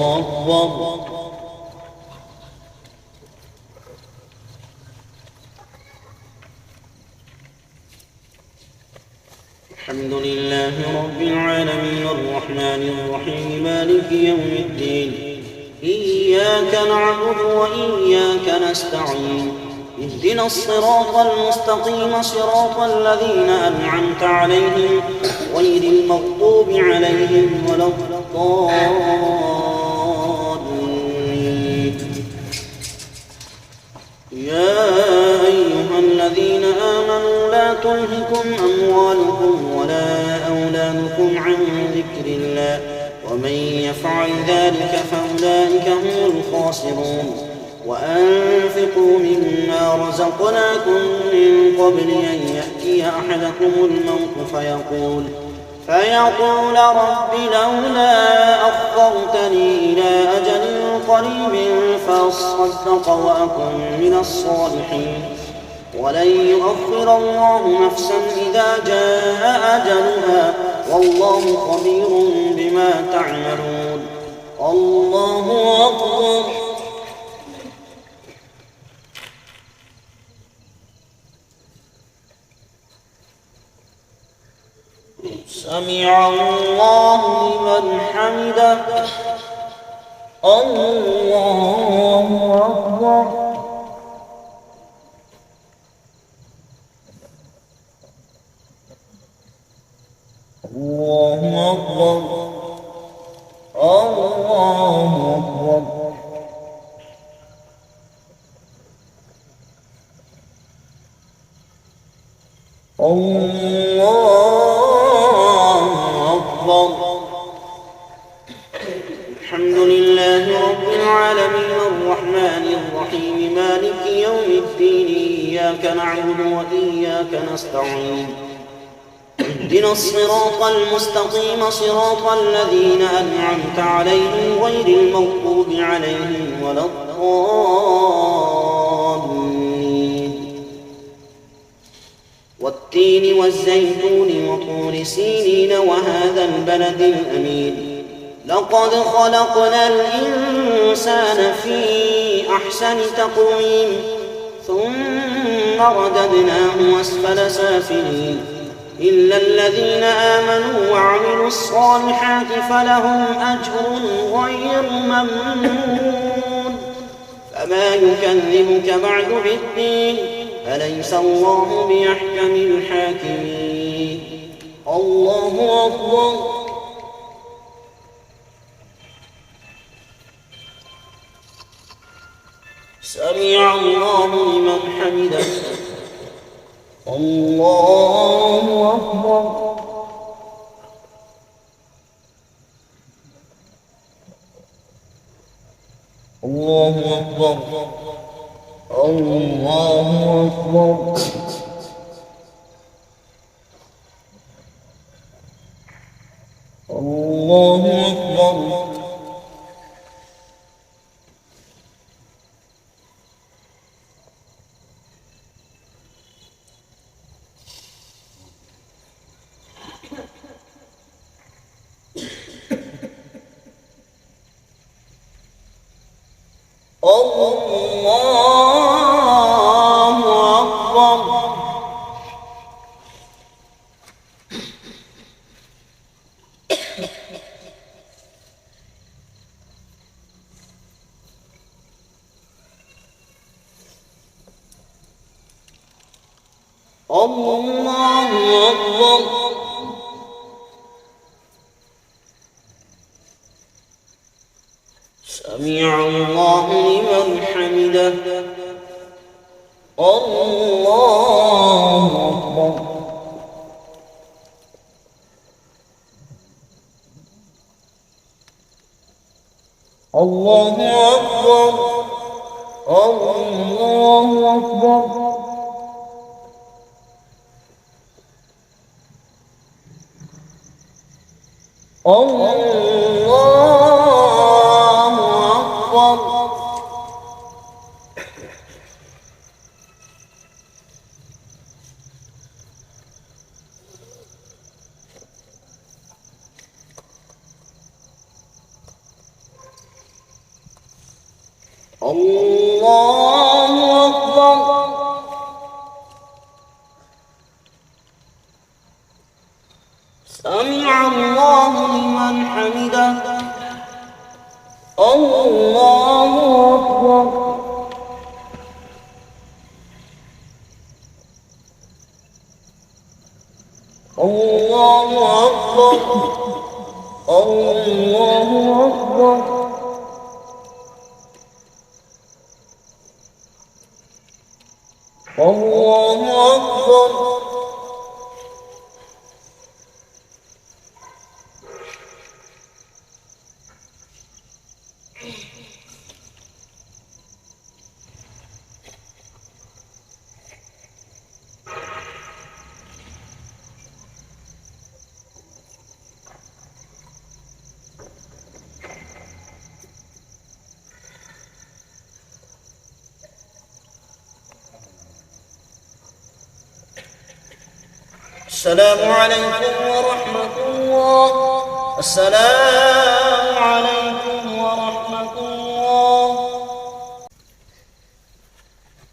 أكبر. الحمد لله رب العالمين الرحمن الرحيم مالك يوم الدين. إياك نعبد وإياك نستعين. اهدنا الصراط المستقيم صراط الذين أنعمت عليهم غير المغضوب عليهم ولا الضالين. يا أيها الذين آمنوا لا تلهكم أموالكم ولا أولادكم عن ذكر الله ومن يفعل ذلك فأولئك هم الخاسرون. وأنفقوا مما رزقناكم من قبل أن يأتي أحدكم الموت فيقول رب لولا أخرتني إلى أجل قريب فأصدق وأكن من الصالحين. ولن يؤخر الله نفسا إذا جاء أجلها والله خبير بما تعملون. الله أكبر. سمع الله لمن حمده. الله أكبر. الله أكبر. الله أكبر. الحمد لله رب العالمين الرحمن الرحيم مالك يوم الدين. إياك نعبد وإياك نستعين. اهدنا الصراط المستقيم صراط الذين أنعمت عليهم غير المغضوب عليهم ولا الضالين. والتين والزيتون وطور سينين وهذا البلد الأمين. لقد خلقنا الإنسان في أحسن تقويم ثم رددناه أسفل سافلين إلا الذين آمنوا وعملوا الصالحات فلهم أجر غير ممنون. فما يكذبك بعد بالدين أليس الله بأحكم الحاكمين. الله أكبر. سمع الله لمن حمده. الله أكبر. الله أكبر. الله أكبر. الله أكبر. الله أكبر. سمع الله لمن حمده. الله أكبر. الله أكبر. الله أكبر. الله أكبر. الله أكبر. سمع الله لمن حمده. الله أكبر. الله أكبر. الله أكبر. الله أكبر. السلام عليكم ورحمة الله. السلام عليكم ورحمة الله.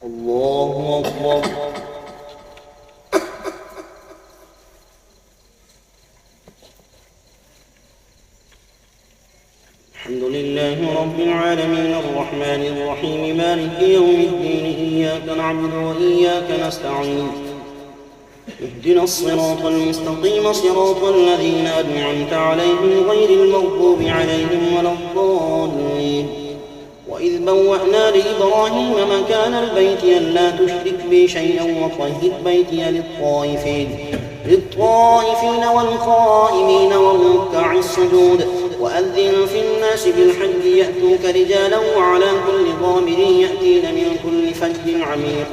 الله أكبر. الحمد لله رب العالمين الرحمن الرحيم مالك يوم الدين إياك نعبد وإياك نستعين اهدنا الصراط المستقيم صراط الذين أنعمت عليهم غير المغضوب عليهم ولا الضالين. وإذ بوأنا لإبراهيم مكان البيت ألا تشرك بي شيئا وطهر بيتي للطائفين والقائمين والركع السجود وأذن في الناس بالحج يأتوك رجالا وعلى كل ضامر يأتين من كل فج عميق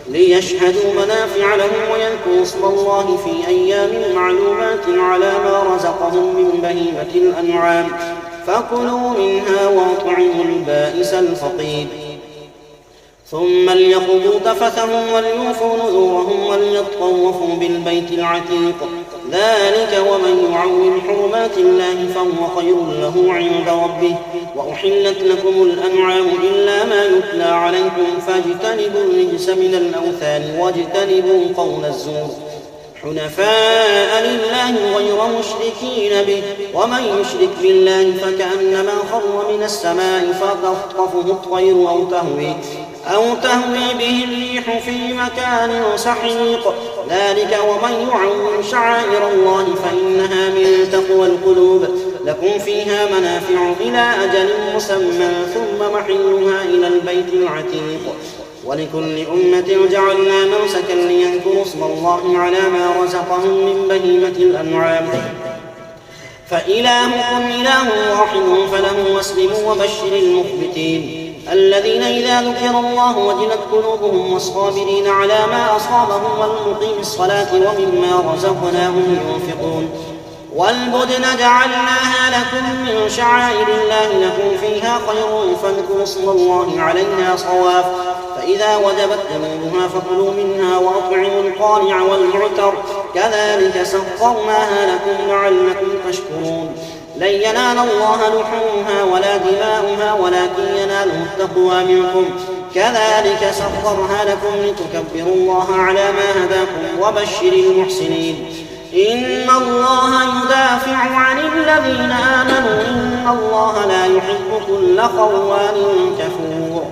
ليشهدوا منافع لهم ويذكروا اسم الله في أيام معلومات على ما رزقهم من بهيمة الأنعام فكلوا منها وأطعموا البائس الفقير ثم ليقضوا تفثهم وليوفوا نذورهم وليطوفوا بالبيت العتيق ذلك ومن يعظم حرمات الله فهو خير له عند ربه وأحلت لكم الأنعام إلا ما يتلى عليكم فاجتنبوا الرجس من الأوثان واجتنبوا قول الزور حنفاء لله غير مشركين به ومن يشرك بالله فكأنما خر من السماء فتخطفه الطير أو تهوي به الريح في مكان سحيق ذلك ومن يعظم شعائر الله فإنها من تقوى القلوب لكم فيها منافع إلى أجل مسمى ثم محلها إلى البيت العتيق ولكل أمة جعلنا منسكا ليذكروا اسم الله على ما رزقهم من بهيمة الأنعام فإلهكم إله واحد فله واسلموا وبشر المخبتين الذين إذا ذكر الله وجلت قلوبهم والصابرين على ما أصابهم والمقيم الصلاة ومما رزقناهم ينفقون والبدن جعلناها لكم من شعائر الله لكم فيها خير فاذكروا اسم الله عليها صواف فإذا وجبت جنوبها فكلوا منها وأطعموا القانع والمعتر كذلك سخرناها لكم لعلكم تشكرون لن ينال الله لحومها ولا دماؤها ولكن يناله التقوى منكم كذلك سخرها لكم لتكبروا الله على ما هداكم وبشر المحسنين إن الله يدافع عن الذين آمنوا إن الله لا يحب كل خوان كفور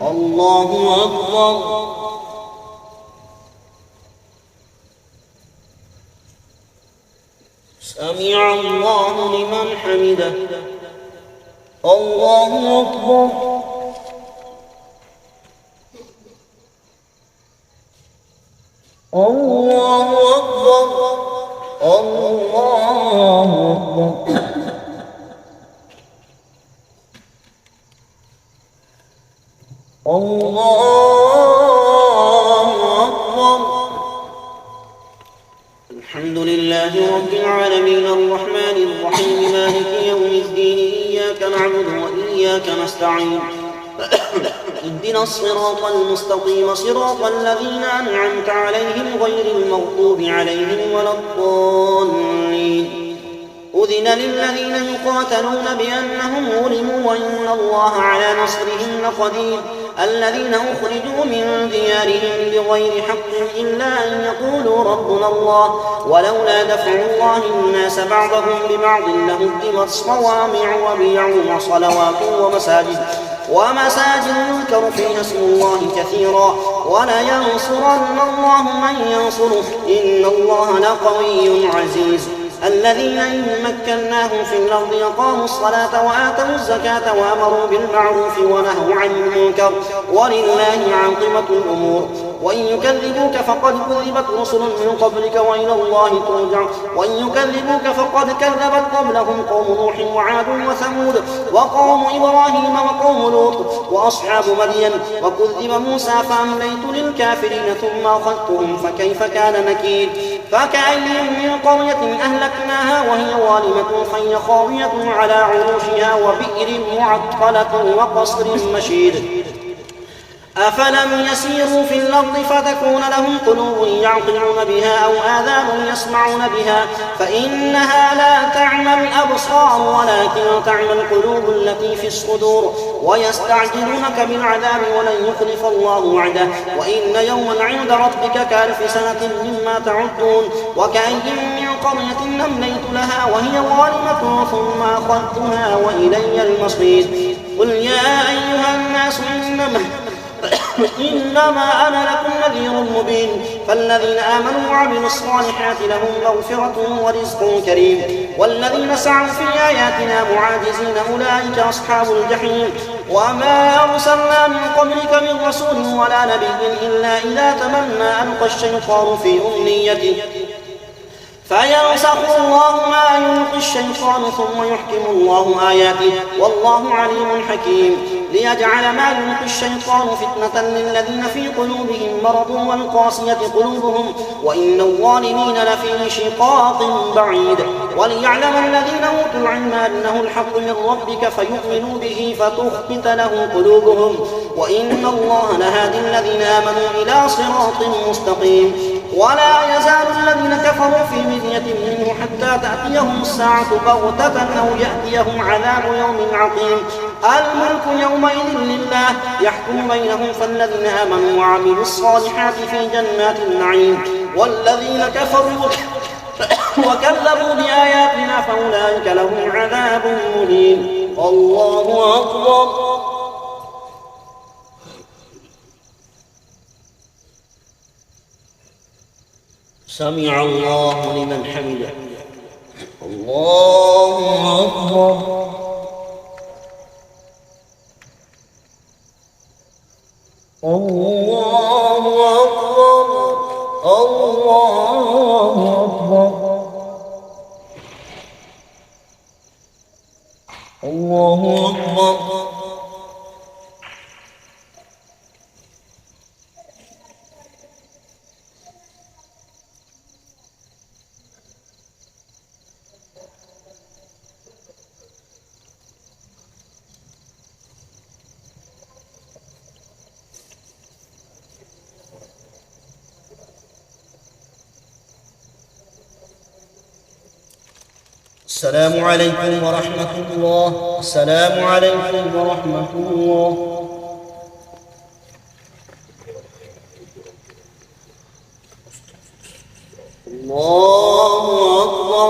الله أكبر. سمع الله لمن حمده. الله أكبر. الله أكبر. الله أكبر. الله أكبر. الحمد لله رب العالمين الرحمن الرحيم مالك يوم الدين إياك نعبد وإياك نستعين اهدنا الصراط المستقيم صراط الذين أنعمت عليهم غير المغضوب عليهم ولا الضالين أذن للذين يقاتلون بأنهم ظلموا وإن الله على نصرهم لقدير الذين أخرجوا من ديارهم بغير حق إلا أن يقولوا ربنا الله ولولا دفع الله الناس بعضهم ببعض لهدمت صوامع وبيع وصلوات ومساجد يذكر فيها اسم الله كثيرا ولينصرن الله من ينصره إن الله لقوي عزيز الذين إن مكناهم في الأرض أقاموا الصلاة وآتوا الزكاة وأمروا بالمعروف ونهوا عن المنكر ولله عاقبة الأمور وإن يكذبوك فقد كذبت رسل من قبلك وإلى الله ترجع وإن يكذبوك فقد كذبت قبلهم قوم نوح وعاد وثمود وقوم إبراهيم وقوم لوط وأصحاب مدين وكذب موسى فأمليت للكافرين ثم أخذتهم فكيف كان نكير فكأي من قرية أهلكناها وهي ظالمة فهي خاوية على عروشها وبئر معطلة وقصر مشيد أفلم يسيروا في الأرض فتكون لهم قلوب يعقلون بها أو آذان يسمعون بها فإنها لا تعمى الأبصار ولكن تعمى القلوب التي في الصدور ويستعجلونك بالعذاب ولن يخلف الله وعده وإن يوما عند ربك كألف سنة مما تعدون وكأي من قرية أمليت لها وهي ظالمة ثم أخذتها وإلي المصير قل يا أيها الناس إنما أنا لكم نذير مبين فالذين آمنوا وعملوا الصالحات لهم مغفرة ورزق كريم والذين سعوا في آياتنا معاجزين أولئك أصحاب الجحيم وما أرسلنا من قبلك من رسول ولا نبي إلا إذا تمنى ألقى الشيطان في أمنيته فينسخ الله ما يلقي الشيطان ثم يحكم الله آياته والله عليم حكيم ليجعل ما يلقي الشيطان فتنة للذين في قلوبهم مرض والقاسية قلوبهم وإن الظالمين لفي شقاق بعيد وليعلم الذين أوتوا العلم أنه الحق من ربك فيؤمنوا به فتخبت له قلوبهم وإن الله لهادي الذين آمنوا إلى صراط مستقيم ولا يزال الذين كفروا في مرية منه حتى تأتيهم الساعة بغتة أو يأتيهم عذاب يوم عقيم الملك يومئذ لله يحكم بينهم فالذين آمنوا وعملوا الصالحات في جنات النعيم والذين كفروا وكذبوا بآياتنا فأولئك لهم عذاب مهين الله أكبر سمع الله لمن حمده الله أكبر الله أكبر الله أكبر الله أكبر السلام عليكم ورحمة الله السلام عليكم ورحمة الله الله أكبر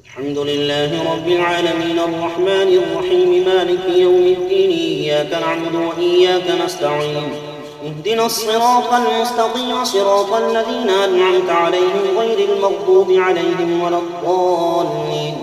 الحمد لله رب العالمين الرحمن الرحيم مالك يوم الدين إياك نعبد وإياك نستعين اهدنا الصراط المستقيم صراط الذين أنعمت عليهم غير المغضوب عليهم ولا الضالين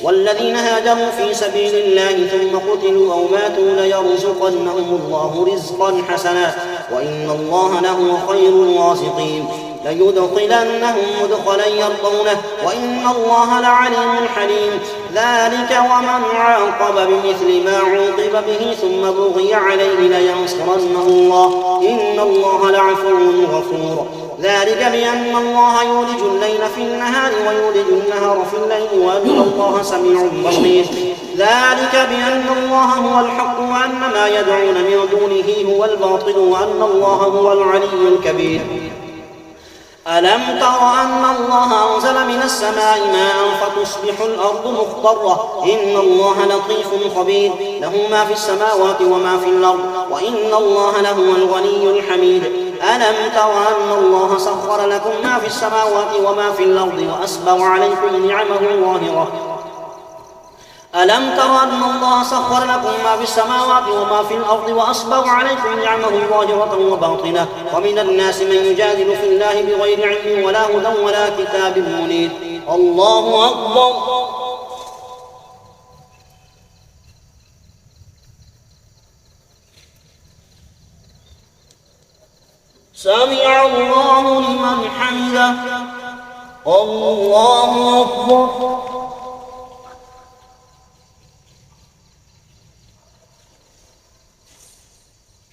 والذين هاجروا في سبيل الله ثم قتلوا أو ماتوا ليرزقنهم الله رزقا حسنا وإن الله لهو خير الرازقين ليدخلنهم مدخلا يرضونه وإن الله لعليم حليم ذلك ومن عاقب بمثل ما عوقب به ثم بغي عليه لينصرنه الله إن الله لعفو غفور ذلك بأن الله يولج الليل في النهار ويولج النهار في الليل وأن الله سميع بصير ذلك بأن الله هو الحق وأن ما يدعون من دونه هو الباطل وأن الله هو العلي الكبير. ألم تر أن الله أنزل من السماء ماء فتصبح الأرض مخضرة إن الله لطيف خبير له ما في السماوات وما في الأرض وإن الله لهو الغني الحميد. ألم تر أن الله سخر لكم ما في السماوات وما في الأرض وأسبغ عليكم نعمه ظاهرة ألم تر أن الله سخر لكم ما في السماوات وما في الأرض وأسبغ عليكم نعمه ظاهرة وباطنة ومن الناس من يجادل في الله بغير علم ولا هدى ولا كتاب منير. الله أكبر. سمع الله لمن حمده. الله أكبر.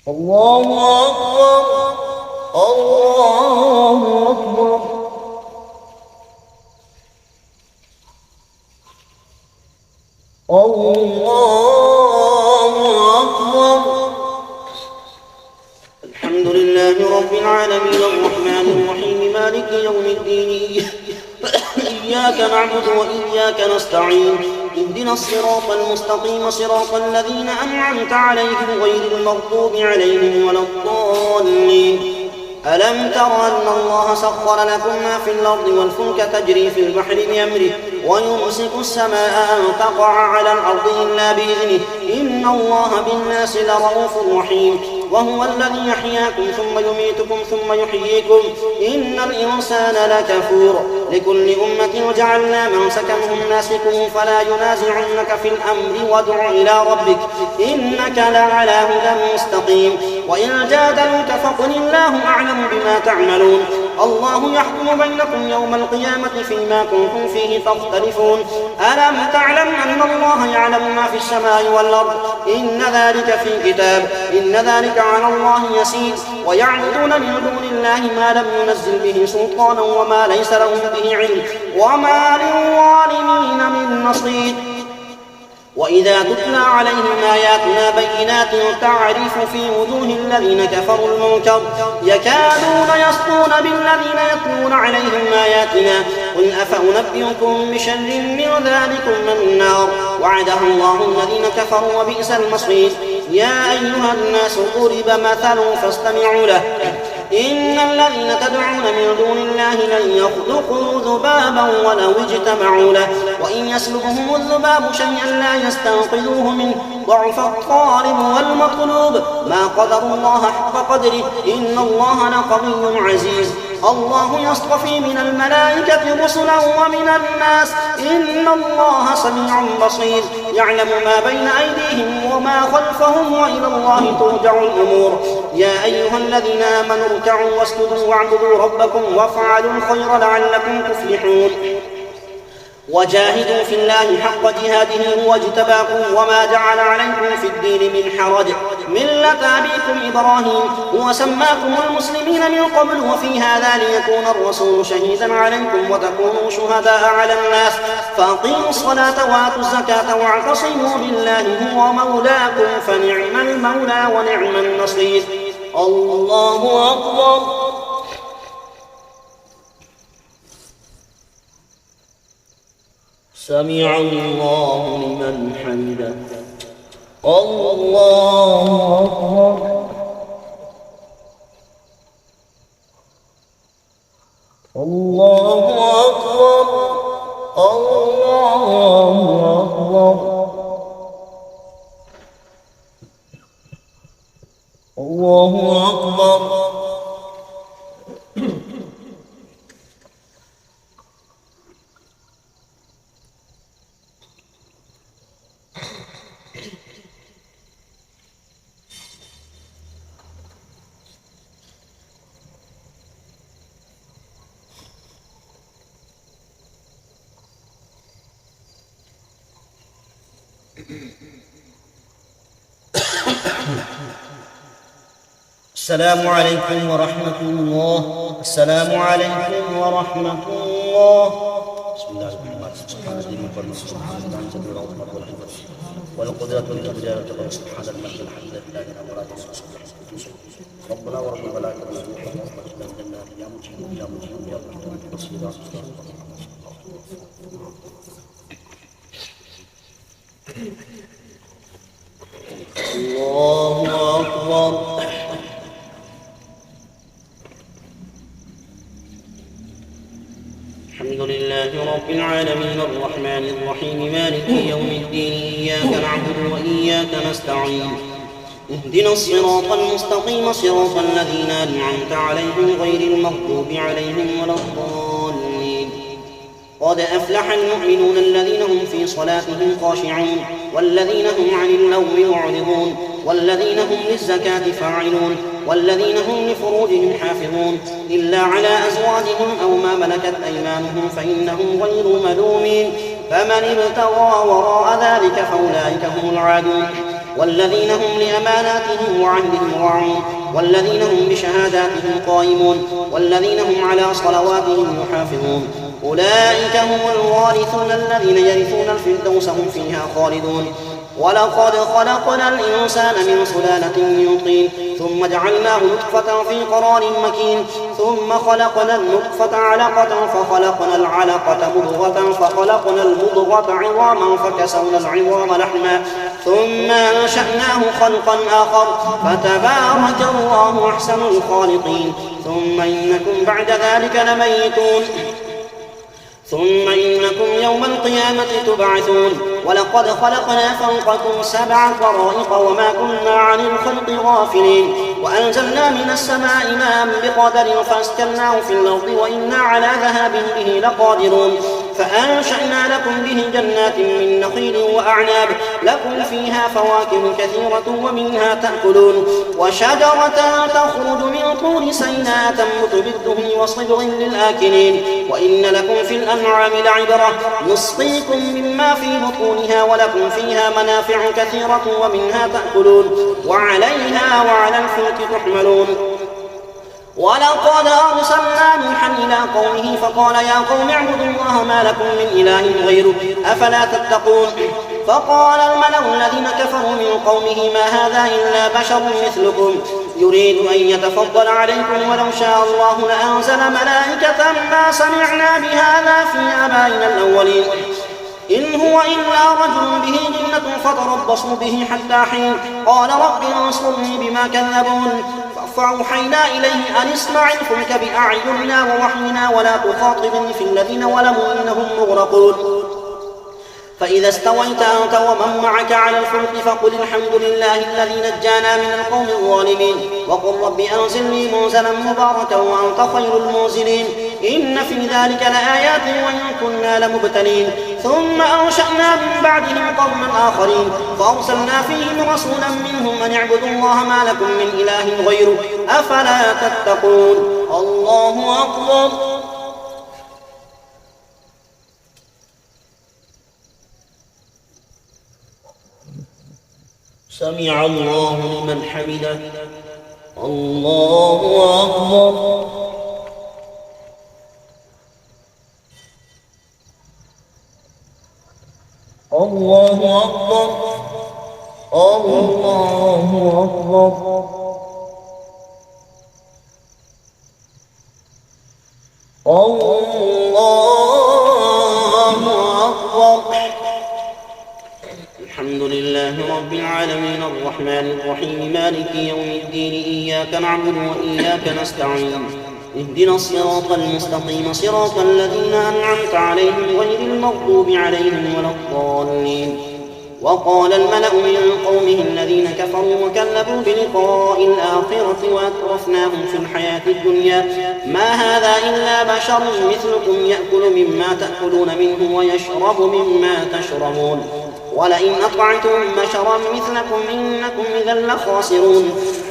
الله أكبر. الله أكبر. الله أكبر. الحمد لله رب العالمين الرحمن الرحيم مالك يوم الدين إياك نعبد وإياك نستعين اهدنا الصراط المستقيم صراط الذين أنعمت عليهم غير المغضوب عليهم ولا الضالين. ألم تر أن الله سخر لكم ما في الأرض والفلك تجري في البحر بأمره ويمسك السماء أن تقع على الأرض إلا بإذنه إن الله بالناس لرءوف رحيم. وهو الذي يحياكم ثم يميتكم ثم يحييكم إن الإنسان لكفور. لكل أمة جعلنا منسكا هم ناسكوه فلا ينازعنك في الأمر وادع إلى ربك إنك لعلى هدى مستقيم. وإن جادلوك فقل الله أعلم بما تعملون. الله يحكم بينكم يوم القيامة فيما كنتم فيه تختلفون. ألم تعلم أن الله يعلم ما في السماء والأرض إن ذلك في كتاب إن ذلك على الله يسير. ويعبدون من دون الله ما لم ينزل به سلطانا وما ليس لهم به علم وما للظالمين من نصير. وإذا تتلى عليهم آياتنا بينات تعرف في وجوه الذين كفروا المنكر يكادون يسطون بالذين يتلون عليهم آياتنا قل أفأنبئكم بشر من ذلكم النار وعدها الله الذين كفروا وبئس المصير. يا أيها الناس ضرب مثل فاستمعوا له إن الذين تدعون من دون الله لن يخلقوا ذبابا ولو اجتمعوا له وإن يسلبهم الذباب شيئا لا يستنقذوه منه ضعف الطالب والمطلوب ما قدروا الله حق قدره إن الله لقوي عزيز. الله يصطفي من الملائكة رسلا ومن الناس إن الله سميع بصير يعلم ما بين أيديهم وما خلفهم وإلى الله ترجع الأمور. يا أيها الذين آمنوا اركعوا واسجدوا واعبدوا ربكم وافعلوا الخير لعلكم تفلحون. وجاهدوا في الله حق جهاده هو اجتباكم وما جعل عليكم في الدين من حرج ملة أبيكم إبراهيم هو سماكم المسلمين من قبل وفي هذا ليكون الرسول شهيدا عليكم وتكونوا شهداء على الناس فأقيموا الصلاة وآتوا الزكاة واعتصموا بالله هو مولاكم فنعم المولى ونعم النصير. الله أكبر. سمع الله لمن حمده. الله أكبر. الله أكبر. الله أكبر. الله أكبر. السلام عليكم ورحمة الله. السلام عليكم ورحمة الله. بسم الله الرحمن الرحيم. والقدرة والإرجاء والتقوى سبحان الملك الحمد لله ولا تنسى ربنا ورب الملائكة والروح من الجنات يا مجيب يا مجيب يا مجيب بصيرا. الله أكبر. الحمد لله رب العالمين الرحمن الرحيم مالك يوم الدين إياك نعبد وإياك نستعين اهدنا الصراط المستقيم صراط الذين أنعمت عليهم غير المغضوب عليهم ولا الضالين. قد أفلح المؤمنون الذين هم في صلاتهم خاشعون والذين هم عن اللغو معرضون والذين هم للزكاة فاعلون والذين هم لفروجهم حافظون إلا على أزواجهم أو ما ملكت أيمانهم فإنهم غير ملومين فمن ابتغى وراء ذلك فأولئك هم العادون والذين هم لأماناتهم وعهدهم راعون والذين هم بشهاداتهم قائمون والذين هم على صلواتهم يحافظون أولئك هم الوارثون الذين يرثون الفردوس هم فيها خالدون. ولقد خلقنا الإنسان من سلالة من طين ثم جعلناه نطفة في قرار مكين ثم خلقنا النطفة علقة فخلقنا العلقة مضغة فخلقنا المضغة عظاما فكسونا العظام لحما ثم أنشأناه خلقا آخر فتبارك الله أحسن الخالقين. ثم إنكم بعد ذلك لميتون ثم إنكم يوم القيامة تبعثون. ولقد خلقنا فوقكم 7 طرائق وما كنا عن الخلق غافلين وأنزلنا من السماء ماء بقدر فأسكناه في الأرض وإنا على ذهاب به لقادرون. فأنشأنا لكم به جنات من نخيل وأعناب لكم فيها فواكه كثيرة ومنها تأكلون وشجرة تخرج من طور سيناء تنبت بالدهن وصبغ للآكلين وإن لكم في الأنعام لعبرة نسقيكم مما في بطونها ولكم فيها منافع كثيرة ومنها تأكلون وعليها وعلى الفلك تحملون. ولقد أرسلنا نوحا إلى قومه فقال يا قوم اعبدوا الله ما لكم من إله غيره أفلا تتقون. فقال الملأ الذين كفروا من قومه ما هذا إلا بشر مثلكم يريد أن يتفضل عليكم ولو شاء الله لأنزل ملائكة ما سمعنا بهذا في آبائنا الأولين إن هو إلا رجل به جنة فتربصوا به حتى حين. قال رب انصرني بما كذبون فأوحينا إليه أن اصنع الفلك بأعيننا ووحينا ولا تخاطبني في الذين ظلموا إنهم مغرقون. فإذا استويت أنت ومن معك على الفلك فقل الحمد لله الذي نجانا من القوم الظالمين وقل رب أنزلني منزلا مباركا وأنت خير المنزلين إن في ذلك لآيات وإن كنا لمبتلين. ثم أنشأنا من بعدهم قوما آخرين فأرسلنا فيهم رسولا منهم أن اعبدوا الله ما لكم من إله غيره أفلا تتقون. الله أكبر. سمع الله لمن حمده. الله أكبر. الله أكبر. الله أكبر. الله أكبر. الحمد لله رب العالمين الرحمن الرحيم مالك يوم الدين إياك نعبد وإياك نستعين اهدنا الصراط المستقيم صراط الذين أنعمت عليهم غير المغضوب عليهم ولا الضالين. وقال الملأ من قومه الذين كفروا وكذبوا بلقاء الآخرة وأترفناهم في الحياة الدنيا ما هذا إلا بشر مثلكم يأكل مما تأكلون منه ويشرب مما تشربون ولئن أطعتم بشرا مثلكم إنكم إذا لخاسرون.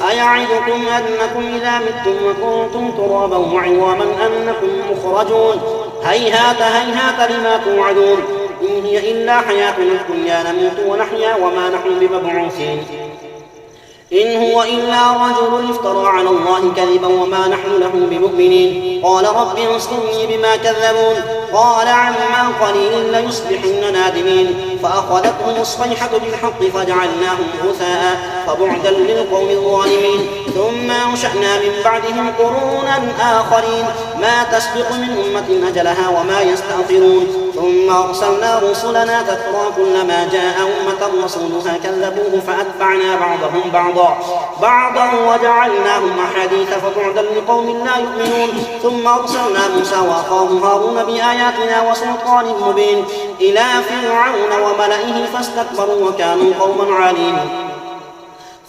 أيعدكم أنكم إذا متم وكنتم ترابا وعظاما أنكم مخرجون هيهات هيهات لما توعدون إن هي إلا حياتنا الدنيا نموت ونحيا وما نحن بمبعوثين إن هو إلا رجل افترى على الله كذبا وما نحن له بمؤمنين. قال رب انصرني بما كذبون قال عما قليل ليصبحن نادمين فأخذتهم الصيحة بالحق فجعلناهم غثاء فبعدا للقوم الظالمين ثم أنشأنا من بعدهم قرونا آخرين ما تسبق من أمة أجلها وما يستأخرون ثم أرسلنا رسلنا تترى كلما جاء أمة رسولها كذبوه فأتبعنا بعضهم بعضا وجعلناهم أحاديث فبعدا لقوم لا يؤمنون ثم أرسلنا موسى وأخاه هارون بآياتنا وسلطان مبين إلى فرعون وملئه فاستكبروا وكانوا قوما عالين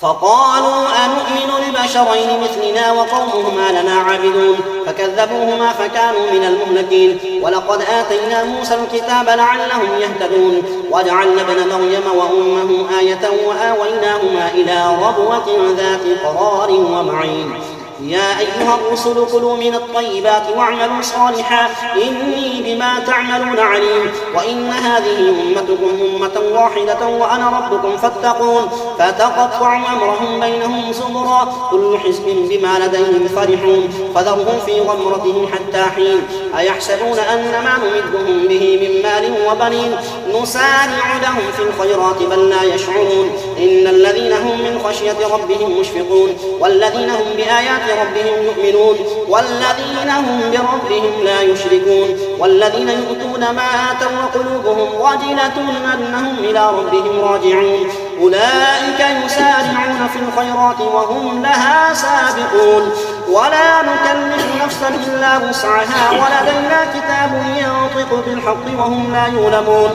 فقالوا أنؤمن لبشرين مثلنا وقومهما لنا عابدون فكذبوهما فكانوا من المهلكين ولقد آتينا موسى الكتاب لعلهم يهتدون وجعلنا ابن مريم وأمه آية وآويناهما إلى ربوة ذات قرار ومعين يا أيها الرسل كلوا من الطيبات واعملوا صالحا إني بما تعملون عليم وإن هذه أمتكم أمة واحدة وأنا ربكم فاتقون فتقطعوا أمرهم بينهم زبرا كل حزب بما لديهم فرحون فذرهم في غمرتهم حتى حين أيحسبون أن ما نمدهم به من مال وبنين نسارع لهم في الخيرات بل لا يشعرون إن الذين هم من خشية ربهم مشفقون والذين هم بآيات ربهم يؤمنون والذين هم بربهم لا يشركون والذين يؤتون ما آتوا وقلوبهم وجلة أنهم إلى ربهم راجعون أولئك يسارعون في الخيرات وهم لها سابقون ولا نكلف نفسا إلا وسعها ولدينا كتاب ينطق بالحق وهم لا يظلمون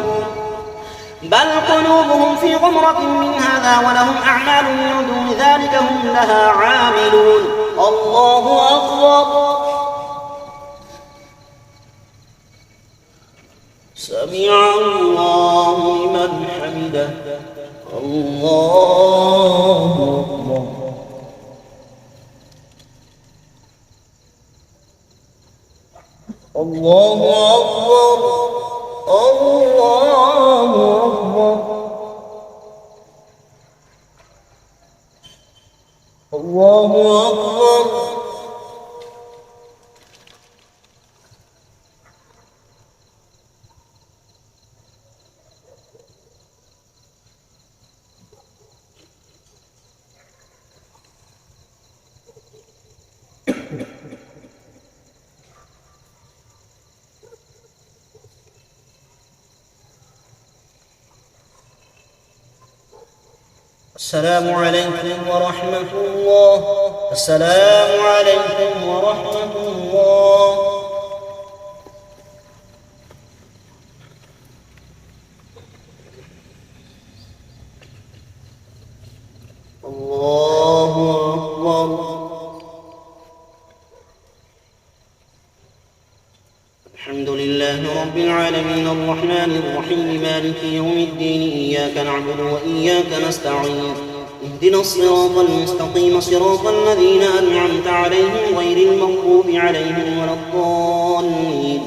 بل قلوبهم في غمرة من هذا ولهم أعمال من دون ذلك هم لها عاملون الله أكبر سمع الله لمن حمده الله أكبر الله أكبر الله أكبر الله أكبر السلام عليكم ورحمة الله السلام عليكم ورحمة الله الله أكبر الحمد لله رب العالمين الرحمن الرحيم مالك يوم الدين إياك نعبد وإياك نستعين اهدنا الصراط المستقيم صراط الذين أنعمت عليهم غير المغضوب عليهم ولا الضالين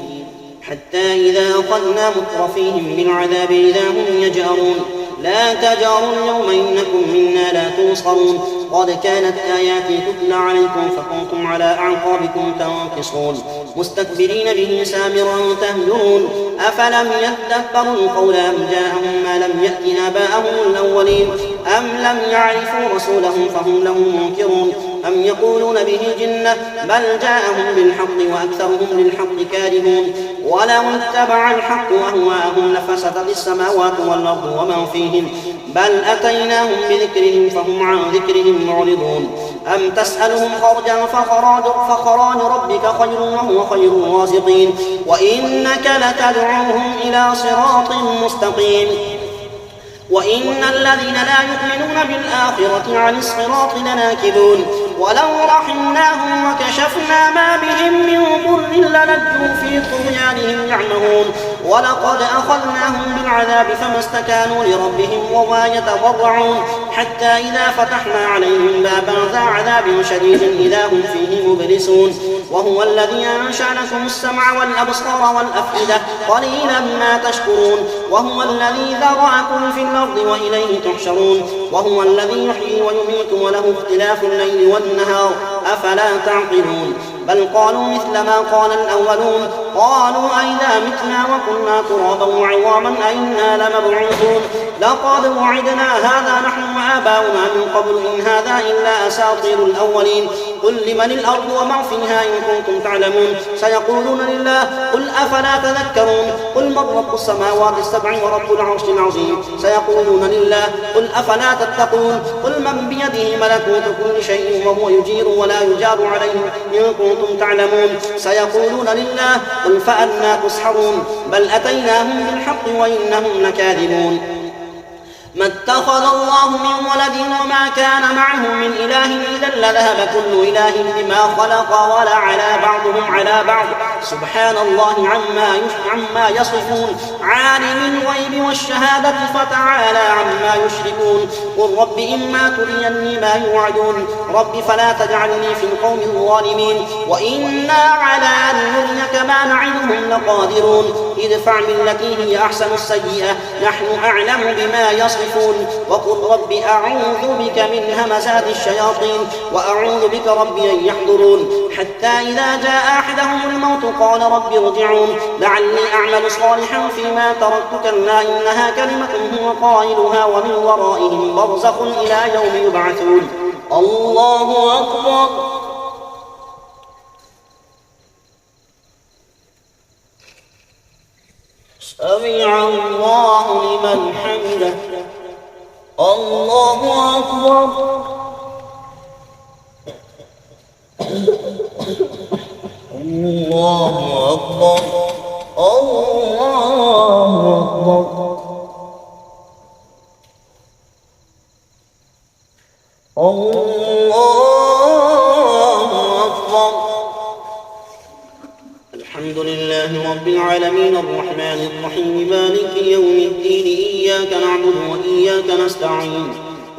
حتى إذا أخذنا مترفيهم بالعذاب إذا هم يجأرون لا تجأروا اليوم إنكم منا لا تنصرون قد كانت آياتي تتلى عليكم فكنتم على أعقابكم تنكصون مستكبرين به سامرا تهجرون أفلم يدبروا القول أم جاءهم ما لم يأت آباءهم الأولين أم لم يعرفوا رسولهم فهم له منكرون أم يقولون به جنة بل جاءهم بالحق وأكثرهم للحق كارهون ولو اتبع الحق أهواءهم لفسدت السماوات والأرض ومن فيهن بل أتيناهم بذكرهم فهم عن ذكرهم معرضون أم تسألهم خرجا فخراج ربك خير وهو خير الرازقين وإنك لتدعوهم إلى صراط مستقيم وإن الذين لا يؤمنون بالآخرة عن الصراط لناكبون ولو رحمناهم وكشفنا ما بهم من ضر للجوا في طغيانهم يعمهون ولقد أخذناهم بالعذاب فما استكانوا لربهم وما يتضرعون حتى إذا فتحنا عليهم بابا ذا عذاب شديد إذا هم فيه مبلسون وهو الذي أنشأ لكم السمع والأبصار والأفئدة قليلا ما تشكرون وهو الذي ذرأكم في الأرض وإليه تحشرون وهو الذي يحيي ويميت وله اختلاف الليل والنهار أفلا تعقلون بل قالوا مثل ما قال الأولون. قالوا أئذا متنا وكنا ترابا وعظاما أئنا لمبعوثون لقد وعدنا هذا نحن وآباؤنا من قبل إن هذا إلا أساطير الأولين. قل لمن الأرض وما فيها إن كنتم تعلمون سيقولون لله قل أفلا تذكرون. قل من رب السماوات السبع ورب العرش العظيم سيقولون لله قل أفلا تتقون. قل من بيده ملكوت كل شيء وهو يجير ولا يجار عليه إن كنتم تعلمون سيقولون لله قل فأنى تسحرون. بل أتيناهم بالحق وإنهم لكاذبون. ما اتخذ الله من ولد وما كان معه من إله إذا لذهب كل إله بما خلق ولا على بعضهم على بعض سبحان الله عما يصفون. عالم الغيب والشهادة فتعالى عما يشركون. قل رب إما تريني ما يوعدون رب فلا تجعلني في القوم الظالمين وإنا على أن نريك ما نعدهم لقادرون. ادفع بالتي هي أحسن السيئة نحن أعلم بما يصفون. وقل رب أعوذ بك من همزات الشياطين وأعوذ بك رب أن يحضرون. حتى إذا جاء أحدهم الموت قال رب ارجعون لعلي أعمل صالحا فيما تركت كلا إنها كلمة هو قائلها ومن ورائهم برزخ إلى يوم يبعثون. الله أكبر. سمع الله لمن حمده. الله أكبر. الله أكبر. الله أكبر. الله أكبر. الحمد لله رب العالمين الرحمن الرحيم مالك يوم الدين إياك نعبد وإياك نستعين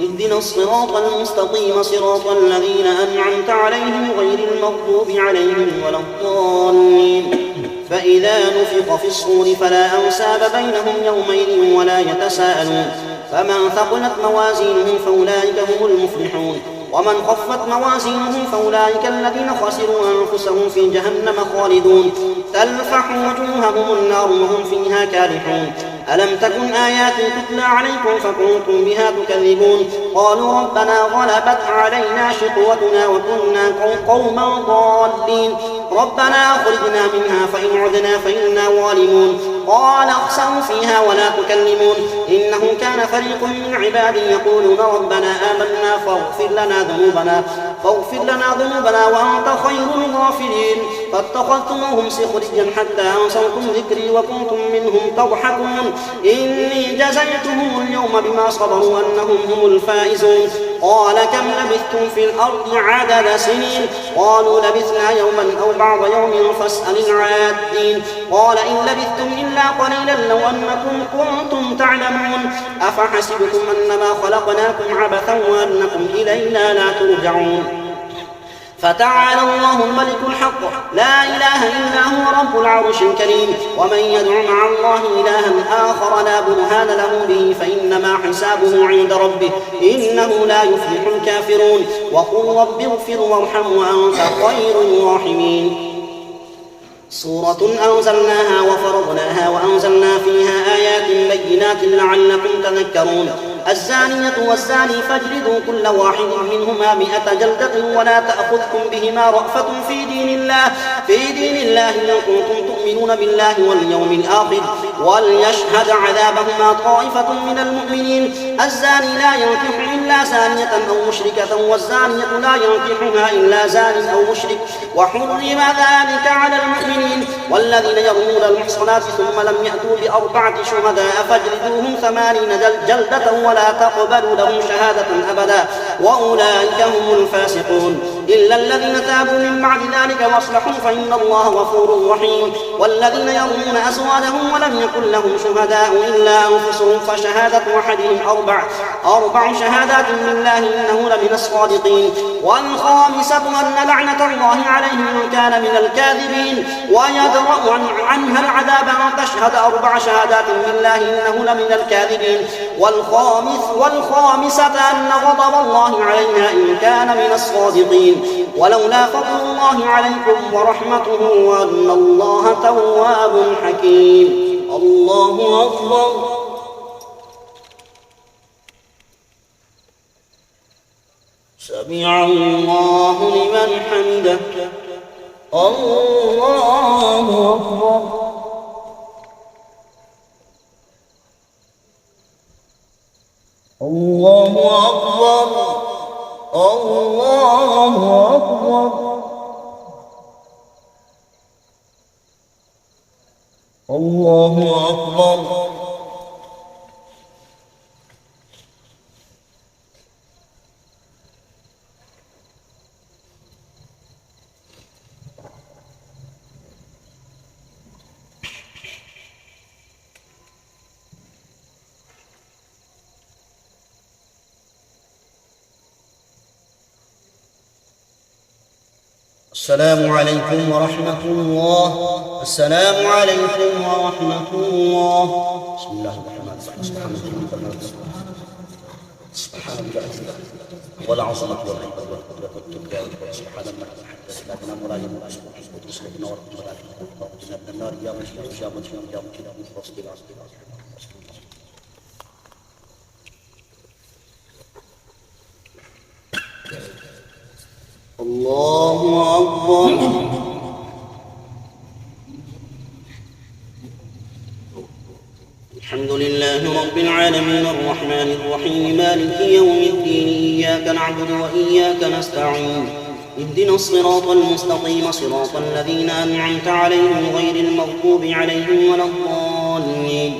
اهدنا الصراط المستقيم صراط الذين أنعمت عليهم غير المغضوب عليهم ولا الضالين. فإذا نفخ في الصور فلا أنساب بينهم يومئذ ولا يتساءلون. فمن ثقلت موازينه فأولئك هم المفلحون ومن خفت موازينه فأولئك الذين خسروا أنفسهم في جهنم خالدون تلفح وجوههم النار وهم فيها كالحون. ألم تكن آياتي تتلى عليكم فكنتم بها تكذبون. قالوا ربنا غلبت علينا شقوتنا وكنا قوما ضالين ربنا أخرجنا منها فإن عدنا فإنا ظالمون. قال اخسئوا فيها ولا تكلمون إنه كان فريق من عبادي يقولون ربنا آمنا فاغفر لنا ذنوبنا وأنت خير الغافرين. فاتخذتموهم سخريا حتى أنسوكم ذكري وكنتم منهم تضحكون. إني جزيتهم اليوم بما صبروا أنهم هم الفائزون. قال كم لبثتم في الأرض عدد سنين قالوا لبثنا يوما أو بعض يوم فاسأل العادين. قال إن لبثتم إلا قليلا لو أنكم كنتم تعلمون أفحسبتم أنما خلقناكم عبثا وأنكم إلينا لا ترجعون. فتعالى الله الملك الحق لا إله إلا هو رب العرش الكريم. ومن يدع مع الله إلها آخر لا برهان له به فإنما حسابه عند ربه إنه لا يفلح الكافرون. وقل رب اغفر وارحم وأنت خير الراحمين. سورة أنزلناها وفرضناها وأنزلنا فيها آيات بينات لعلكم تذكرون. الزانية والزاني فاجلدوا كل واحد منهما 100 جلدة ولا تأخذكم بهما رأفة في دين الله إن كنتم تؤمنون بالله واليوم الآخر وليشهد عذابهما طائفة من المؤمنين. الزاني لا ينكح إلا زانية أو مشركة والزانية لا ينكحها إلا زان أو مشرك وحرم ذلك على المؤمنين. والذين يرمون المحصنات ثم لم يأتوا ب4 شهداء فاجلدوهم 80 جلدة ولا تقبلوا لهم شهادة أبدا وأولئك هم الفاسقون. إلا الذين تابوا من بعد ذلك واصلحوا فإن الله غفور رحيم. والذين يرمون أزواجهم ولم يكن لهم شهداء إلا أنفسهم فشهادة أحدهم 4 شهادات بالله إنه لمن الصادقين. والخامسة أن لعنة الله عليه إن كان من الكاذبين ويدرأ عنها العذاب أن تشهد 4 شهادات بالله إنه لمن الكاذبين. والخامسة أن غضب الله علينا إن كان من الصادقين. ولولا فضل الله عليكم ورحمته وأن الله تواب حكيم. الله أكبر. سمع الله لمن حمده. الله أكبر. الله أكبر. الله أكبر. الله أكبر. السلام عليكم ورحمة الله. السلام عليكم ورحمة الله. بسم الله الرحمن الرحيم. سبحان الله والعظمة والعبادة والقدرة والتبيان سبحان الله الحمد لله ولا يموت سبحانه وتعالى ورحمة الله من النار يا مجيد يا مجيد يا مجيد من فضل الله. الله أكبر. الحمد لله رب العالمين الرحمن الرحيم مالك يوم الدين إياك نعبد وإياك نستعين اهدنا الصراط المستقيم صراط الذين أنعمت عليهم غير المغضوب عليهم ولا الضالين.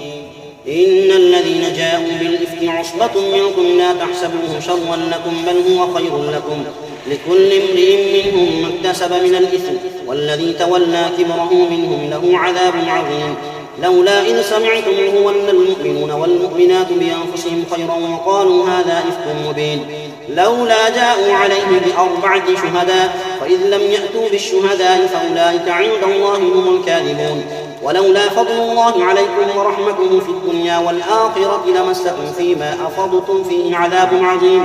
إن الذين جاءوا بالإفك عصبة منكم لا تحسبوه شرا لكم بل هو خير لكم لكل امرئ منهم ما اكتسب من الإثم والذي تولى كبره منهم له عذاب عظيم. لولا إذ سمعتموه ظن المؤمنون والمؤمنات بأنفسهم خيرا وقالوا هذا إفك مبين. لولا جاءوا عليه بأربعة شهداء فإذ لم يأتوا بالشهداء فأولئك عند الله هم الكاذبون. ولولا فضل الله عليكم ورحمته في الدنيا والآخرة لمسكم فيما أفضتم فيه عذاب عظيم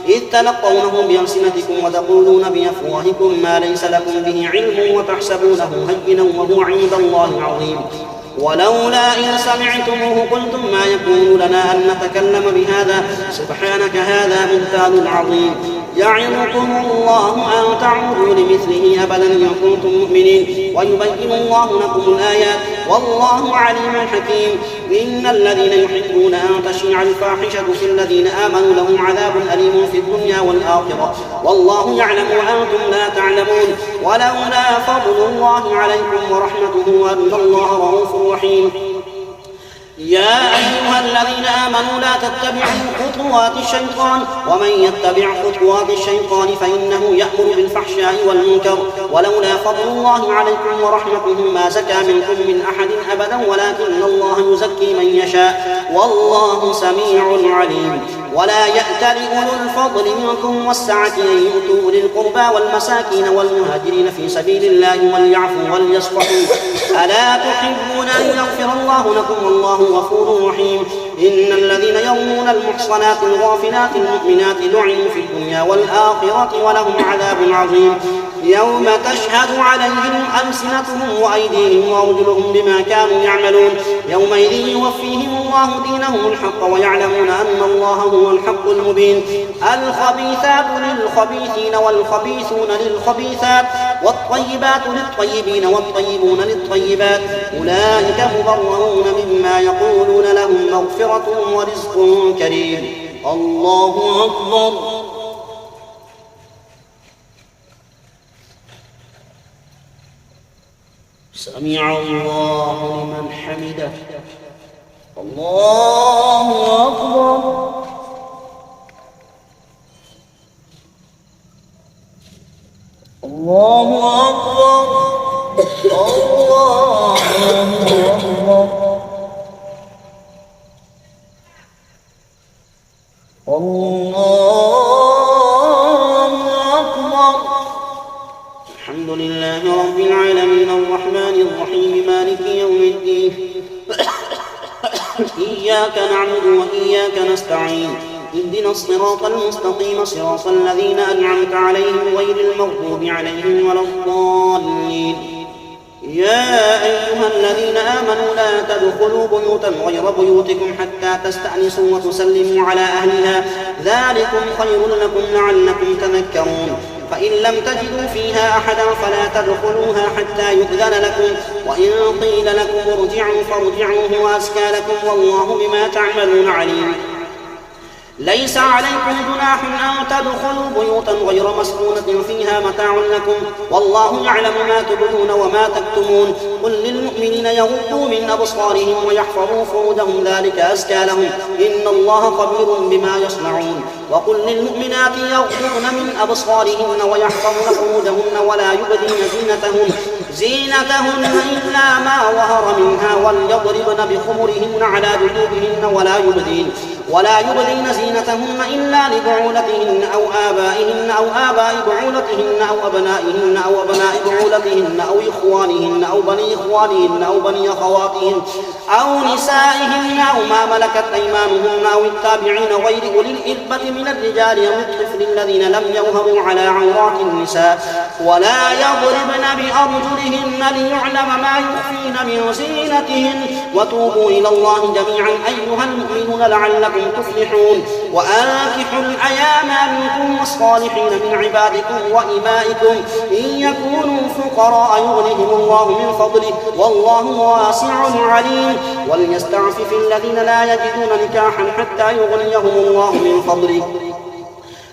إذ تلقونه بألسنتكم وتقولون بأفواهكم ما ليس لكم به علم وتحسبونه هينا وهو عند الله عظيم. ولولا إن سمعتموه قلتم ما يكون لنا أن نتكلم بهذا سبحانك هذا بهتان عظيم. يعظكم الله أن تعودوا لمثله أبدا إن كنتم مؤمنين ويبين الله لكم الآيات والله عليم حكيم. إن الذين يحبون أن تشيع الفاحشة في الذين آمنوا لهم عذاب أليم في الدنيا والآخرة والله يعلم وأنتم لا تعلمون. ولولا فضل الله عليكم ورحمته وأن الله رؤوف رحيم. يا أيها الذين آمنوا لا تتبعوا خطوات الشيطان ومن يتبع خطوات الشيطان فإنه يأمر بالفحشاء والمنكر. ولولا فضل الله عليكم ورحمته ما زكى منكم من أحد أبدا ولكن الله يزكي من يشاء والله سميع عليم. ولا يأتل أولو الفضل منكم والسعة أن يؤتوا أولي القربى والمساكين والمهاجرين في سبيل الله وليعفوا وليصفحوا ألا تحبون أن يغفر الله لكم والله غفور رحيم. إن الذين يرمون المحصنات الغافلات المؤمنات لعنوا في الدنيا والآخرة ولهم عذاب عظيم يوم تشهد عليهم ألسنتهم وأيديهم وأرجلهم بما كانوا يعملون يومئذ يوفيهم الله دينهم الحق ويعلمون أن الله هو الحق المبين. الخبيثات للخبيثين والخبيثون للخبيثات والطيبات للطيبين والطيبون للطيبات أولئك مبرؤون مما يقولون لهم مغفرة ورزق كريم. الله أكبر. سمع الله لمن حمده. الله أكبر. الله أكبر. الله أكبر. الله أكبر. الحمد لله رب العالمين الرحمن الرحيم مالك يوم الدين إياك نعبد وإياك نستعين اهدنا الصراط المستقيم صراط الذين أنعمت عليهم غير المغضوب عليهم ولا الضالين. يا أيها الذين آمنوا لا تدخلوا بيوتا غير بيوتكم حتى تستأنسوا وتسلموا على أهلها ذلكم خير لكم لعلكم تذكرون. فإن لم تجدوا فيها أحدا فلا تدخلوها حتى يؤذن لكم وإن قيل لكم ارجعوا فارجعوا هو أزكى لكم والله بما تعملون عليم. ليس عليكم جناح أن تدخلوا بيوتا غير مسكونة فيها متاع لكم والله يعلم ما تبدون وما تكتمون. قل للمؤمنين يغضوا من أبصارهم ويحفظوا فروجهم ذلك أزكى لهم إن الله خبير بما يصنعون. وقل للمؤمنات يغضضن من أبصارهن ويحفظن فروجهن ولا يبدين زينتهن إلا ما ظهر منها وليضربن بخمرهن على جيوبهن ولا يبدين زينتهن إلا لبعولتهن أو آبائهن أو آباء بعولتهن أو أبنائهن أو أبناء بعولتهن أو إخوانهن أو بني إخوانهن أو بني أخواتهن أو نسائهن أو ما ملكت أيمانهن أو التابعين غير أولي الإربة من الرجال أو الطفل الذين لم يظهروا على عورات النساء ولا يضربن بأرجلهن ليعلم ما يخفين من زينتهن. وتوبوا إلى الله جميعا أيها المؤمنون لعلكم تفلحون. وأنكحوا الأيام منكم والصالحين من عبادكم وإمائكم إن يكونوا فقراء يغنهم الله من فضله والله واسع عليم. وليستعفف الذين لا يجدون نكاحا حتى يغنيهم الله من فضله.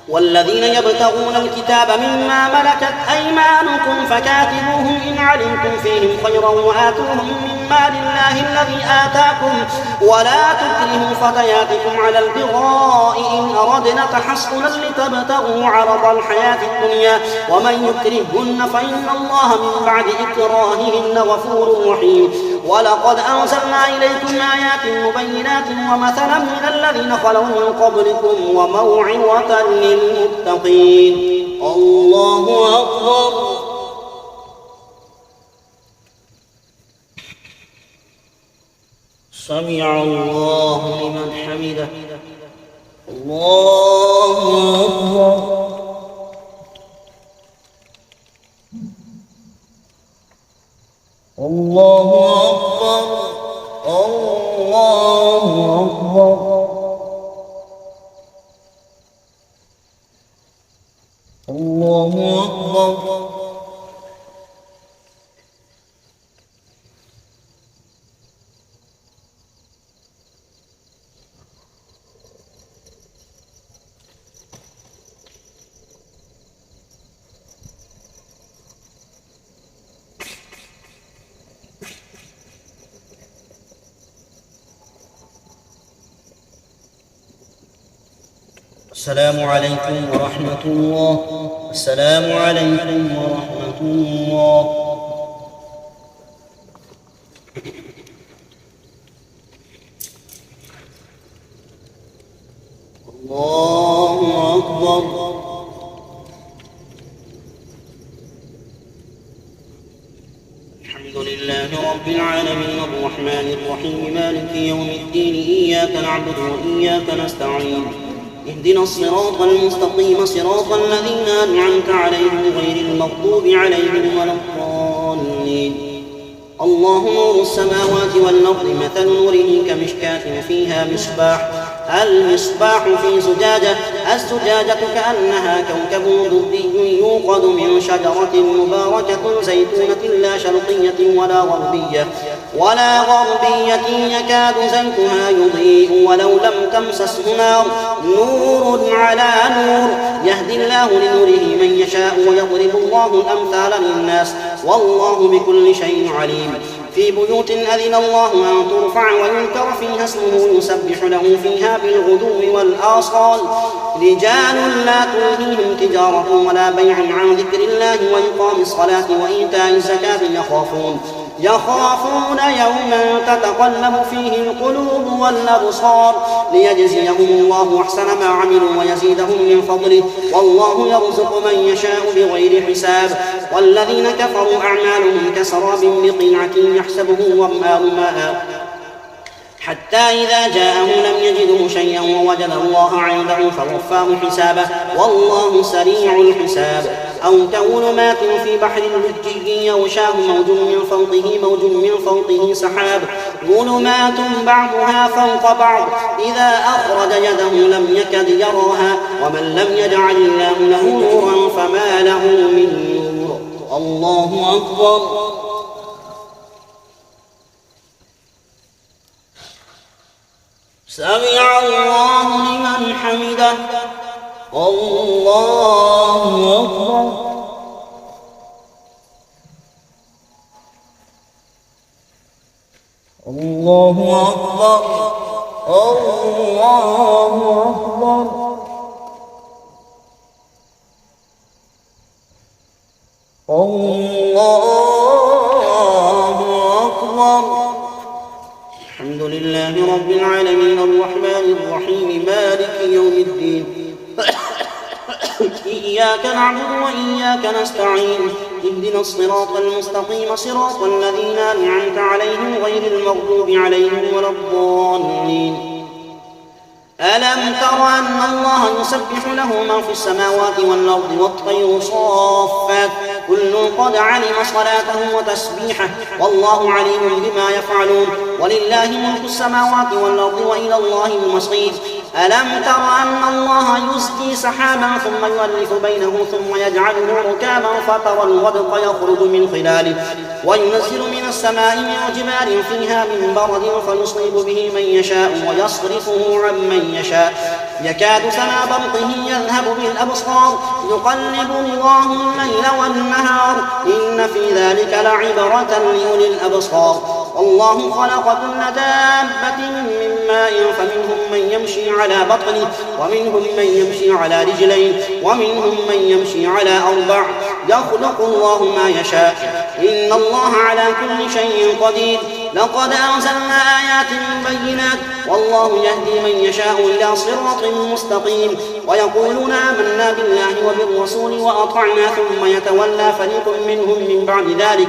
والذين يبتغون الكتاب مما ملكت أيمانكم فكاتبوهم إن علمتم فيهم خيرا وآتوهم من مال الله الذي آتاكم ولا تكرهوا فتياتكم على البغاء إن أردنا تحصنا لتبتغوا عرض الحياة الدنيا ومن يكرهن فإن الله من بعد إكراههن غفور رحيم. ولقد أنزلنا إليكم آيات مبينات ومثلا من الذين خلوا من قبلكم وموعظة للمتقين. الله أكبر. سمع الله لمن حمده. الله أكبر. الله أكبر. الله أكبر. الله أكبر. السلام عليكم ورحمة الله. السلام عليكم ورحمة الله. الله أكبر. الحمد لله رب العالمين الرحمن الرحيم مالك يوم الدين إياك نعبد وإياك نستعين اهدنا الصراط المستقيم صراط الذين أنعمت عليهم غير المغضوب عليهم ولا الضالين. الله نور السماوات والأرض مثل نوره كمشكاة فيها مصباح المصباح في زجاجة الزجاجة كأنها كوكب دري يوقد من شجرة مباركة زيتونة لا شرقية ولا غربية يكاد زيتها يضيء ولو لم تمسسه نار نور على نور يهدي الله لنوره من يشاء ويضرب الله الأمثال للناس والله بكل شيء عليم. في بيوت أذن الله أن ترفع ويذكر فيها اسمه يسبح له فيها بالغدو والآصال رجال لا تلهيهم تجارة ولا بيع عن ذكر الله وإقام الصلاة وإيتاء الزكاة يخافون يوما تتقلب فيه القلوب والأبصار ليجزيهم الله أحسن ما عملوا ويزيدهم من فضله والله يرزق من يشاء بغير حساب. والذين كفروا أعمالهم كسراب بقيعة يحسبه الظمآن ماء حتى إذا جاءه لم يجده شيئا ووجد الله عنده فوفاه حسابه والله سريع الحساب. أو كظلمات في بحر لجي يغشاه موج من فوقه سحاب ظلمات بعضها فوق بعض إذا أخرج يده لم يكد يراها ومن لم يجعل الله له نورا فما له من نور. الله أكبر. سمع الله لمن حمده. الله أكبر. الله أكبر. الله أكبر. الله أكبر. الحمد لله رب العالمين الرحمن الرحيم مالك يوم الدين إياك نعبد وإياك نستعين اهدنا الصراط المستقيم صراط الذين أنعمت عليهم غير المغضوب عليهم ولا الضالين. ألم تر أن الله يسبح له ما في السماوات والأرض والطير صافات كل قد علم صلاته وتسبيحه والله عليم بما يفعلون ولله ملك السماوات والأرض وإلى الله المصير. ألم تر أن الله يزجي سحابا ثم يؤلف بينه ثم يجعله ركاما فترى الودق يخرج من خلاله وينزل من السماء من جبال فيها من برد فيصيب به من يشاء ويصرفه عن من يشاء يكاد سنا برقه يذهب بالأبصار يقلب الله الليل والنهار إن في ذلك لعبرة لأولي الأبصار. الله خلق كل دابة من ماء فمنهم من يمشي على بطنه ومنهم من يمشي على رجلين ومنهم من يمشي على أربع يخلق الله ما يشاء إن الله على كل شيء قدير. لقد أنزلنا آيات بينات والله يهدي من يشاء إلى صراط مستقيم. ويقولون آمنا بالله وبالرسول وأطعنا ثم يتولى فريق منهم من بعد ذلك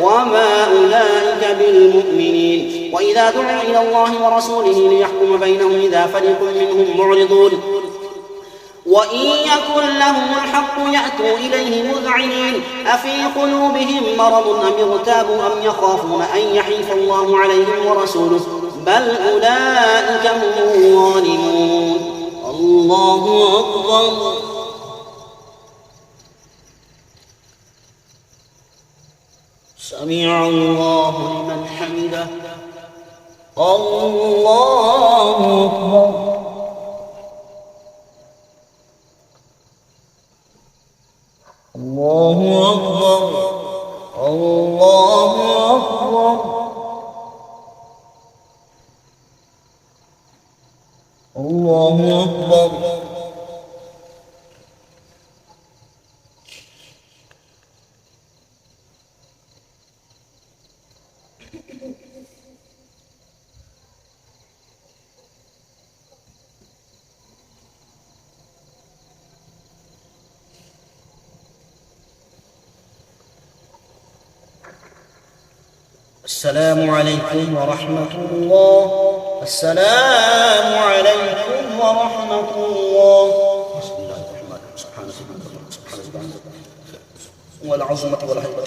وما أولئك بالمؤمنين. وإذا دعوا إلى الله ورسوله ليحكم بينهم إذا فريق منهم معرضون وإن يكن لهم الحق يأتوا إليه مذعنين أفي قلوبهم مرض أم ارتابوا أم يخافون أن يحيف الله عليهم ورسوله بل أولئك هم الظالمون. الله أكبر. سمع الله لمن حمده. الله أكبر. الله أكبر. الله أكبر. الله أكبر. السلام عليكم ورحمة الله. السلام عليكم ورحمة الله. بسم الله الرحمن الرحيم. سبحانك سبحانك والعظمة والهيبة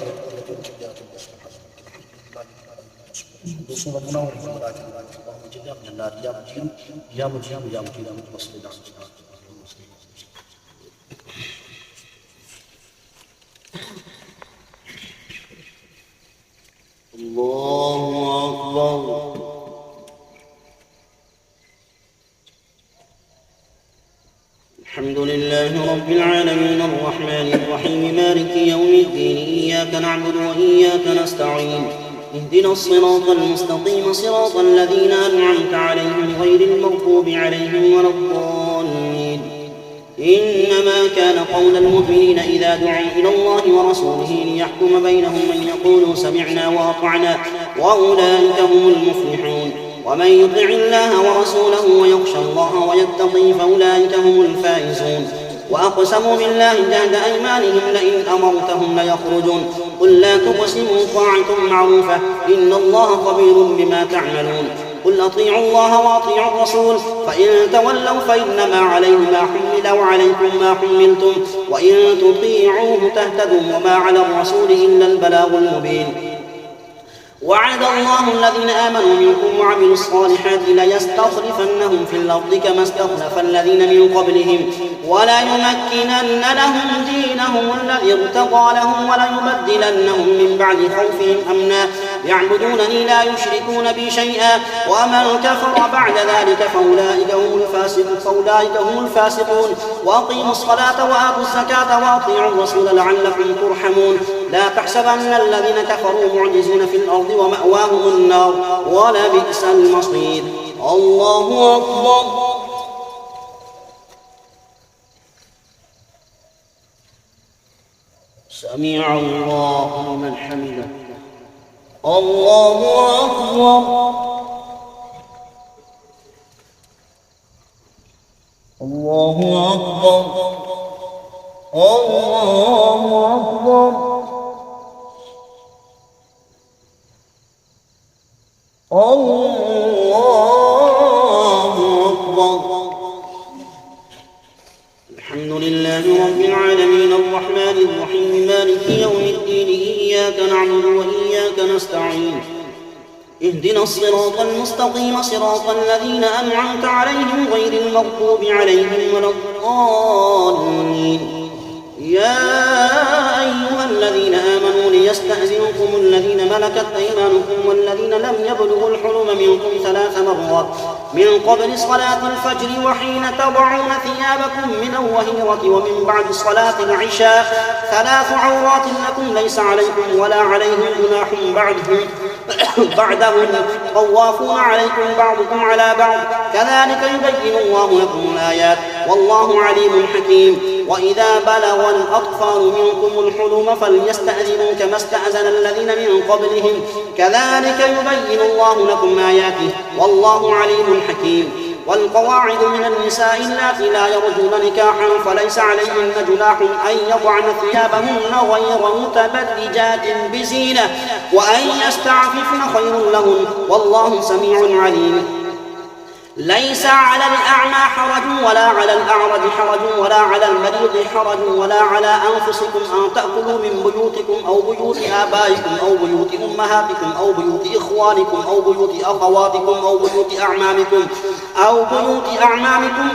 بصورة منور ولكن اللهم جل من النار يا مجيب يا مجيب يا مجيب يا مجيب. الله أكبر. الحمد لله رب العالمين الرحمن الرحيم مالك يوم الدين إياك نعبد وإياك نستعين اهدنا الصراط المستقيم صراط الذين أنعمت عليهم غير المغضوب عليهم ولا الضالين. إنما كان قول المؤمنين إذا دعوا إلى الله ورسوله ليحكم بينهم أن يقولوا سمعنا وأطعنا وأولئك هم المفلحون. ومن يطع الله ورسوله ويخشى الله ويتقي فأولئك هم الفائزون. وأقسموا بالله جهد أيمانهم لئن أمرتهم ليخرجون قل لا تقسموا طاعة معروفة إن الله خبير بما تعملون. قل أطيعوا الله وأطيعوا الرسول فإن تولوا فإنما عليه ما حمل وعليكم ما حملتم وإن تطيعوه تهتدوا وما على الرسول إلا البلاغ المبين. وعد الله الذين آمنوا منكم وعملوا الصالحات ليستخلفنهم في الأرض كما استخلف الذين من قبلهم وليمكنن لهم دينهم الذي ارتضى لهم وليبدلنهم من بعد خوفهم أمنا يعبدونني لا يشركون بي شيئا ومن كفر بعد ذلك فأولئك هم الفاسقون. وأقيموا الصلاة وآتوا الزكاة وأطيعوا الرسول لعلكم ترحمون. لا تحسبن الذين كفروا معجزين في الأرض ومأواهم النار ولبئس المصير. الله أكبر. سمع الله لمن حمده. الله أكبر. الله أكبر. الله أكبر. الله أكبر. الحمد لله رب العالمين الرحمن الرحيم مالك يوم الدين إياك نعبد وإياك نستعين اهدنا الصراط المستقيم صراط الذين أنعمت عليهم غير المغضوب عليهم ولا الضالين. يا أيها الذين آمنوا ليستأذنكم الذين ملكت أيمانكم والذين لم يبلغوا الحلم منكم 3 مرات من قبل صلاة الفجر وحين تضعون ثيابكم من الظهيرة ومن بعد صلاة العشاء 3 عورات لكم ليس عليكم ولا عليهم جناح بعدهن طوافون عليكم بعضكم على بعض كذلك يبين الله لكم الآيات والله عليم حكيم. وإذا بلغ الأطفال منكم الحلم فليستأذنوا كما استأذن الذين من قبلهم كذلك يبين الله لكم آياته والله عليم حكيم. والقواعد من النساء اللاتي لا يرجون نكاحا فليس عليهن جناح أن يضعن ثيابهن غير متبرجات بزينة وأن يستعففن خير لهن والله سميع عليم. ليس على الأعمى حرج ولا على الأعرج حرج ولا على المريض حرج ولا على أنفسكم أن تأكلوا من بيوتكم أو بيوت آبائكم أو بيوت أمهاتكم أو بيوت إخوانكم أو بيوت أخواتكم أو بيوت أعمامكم أو بيوت عماتكم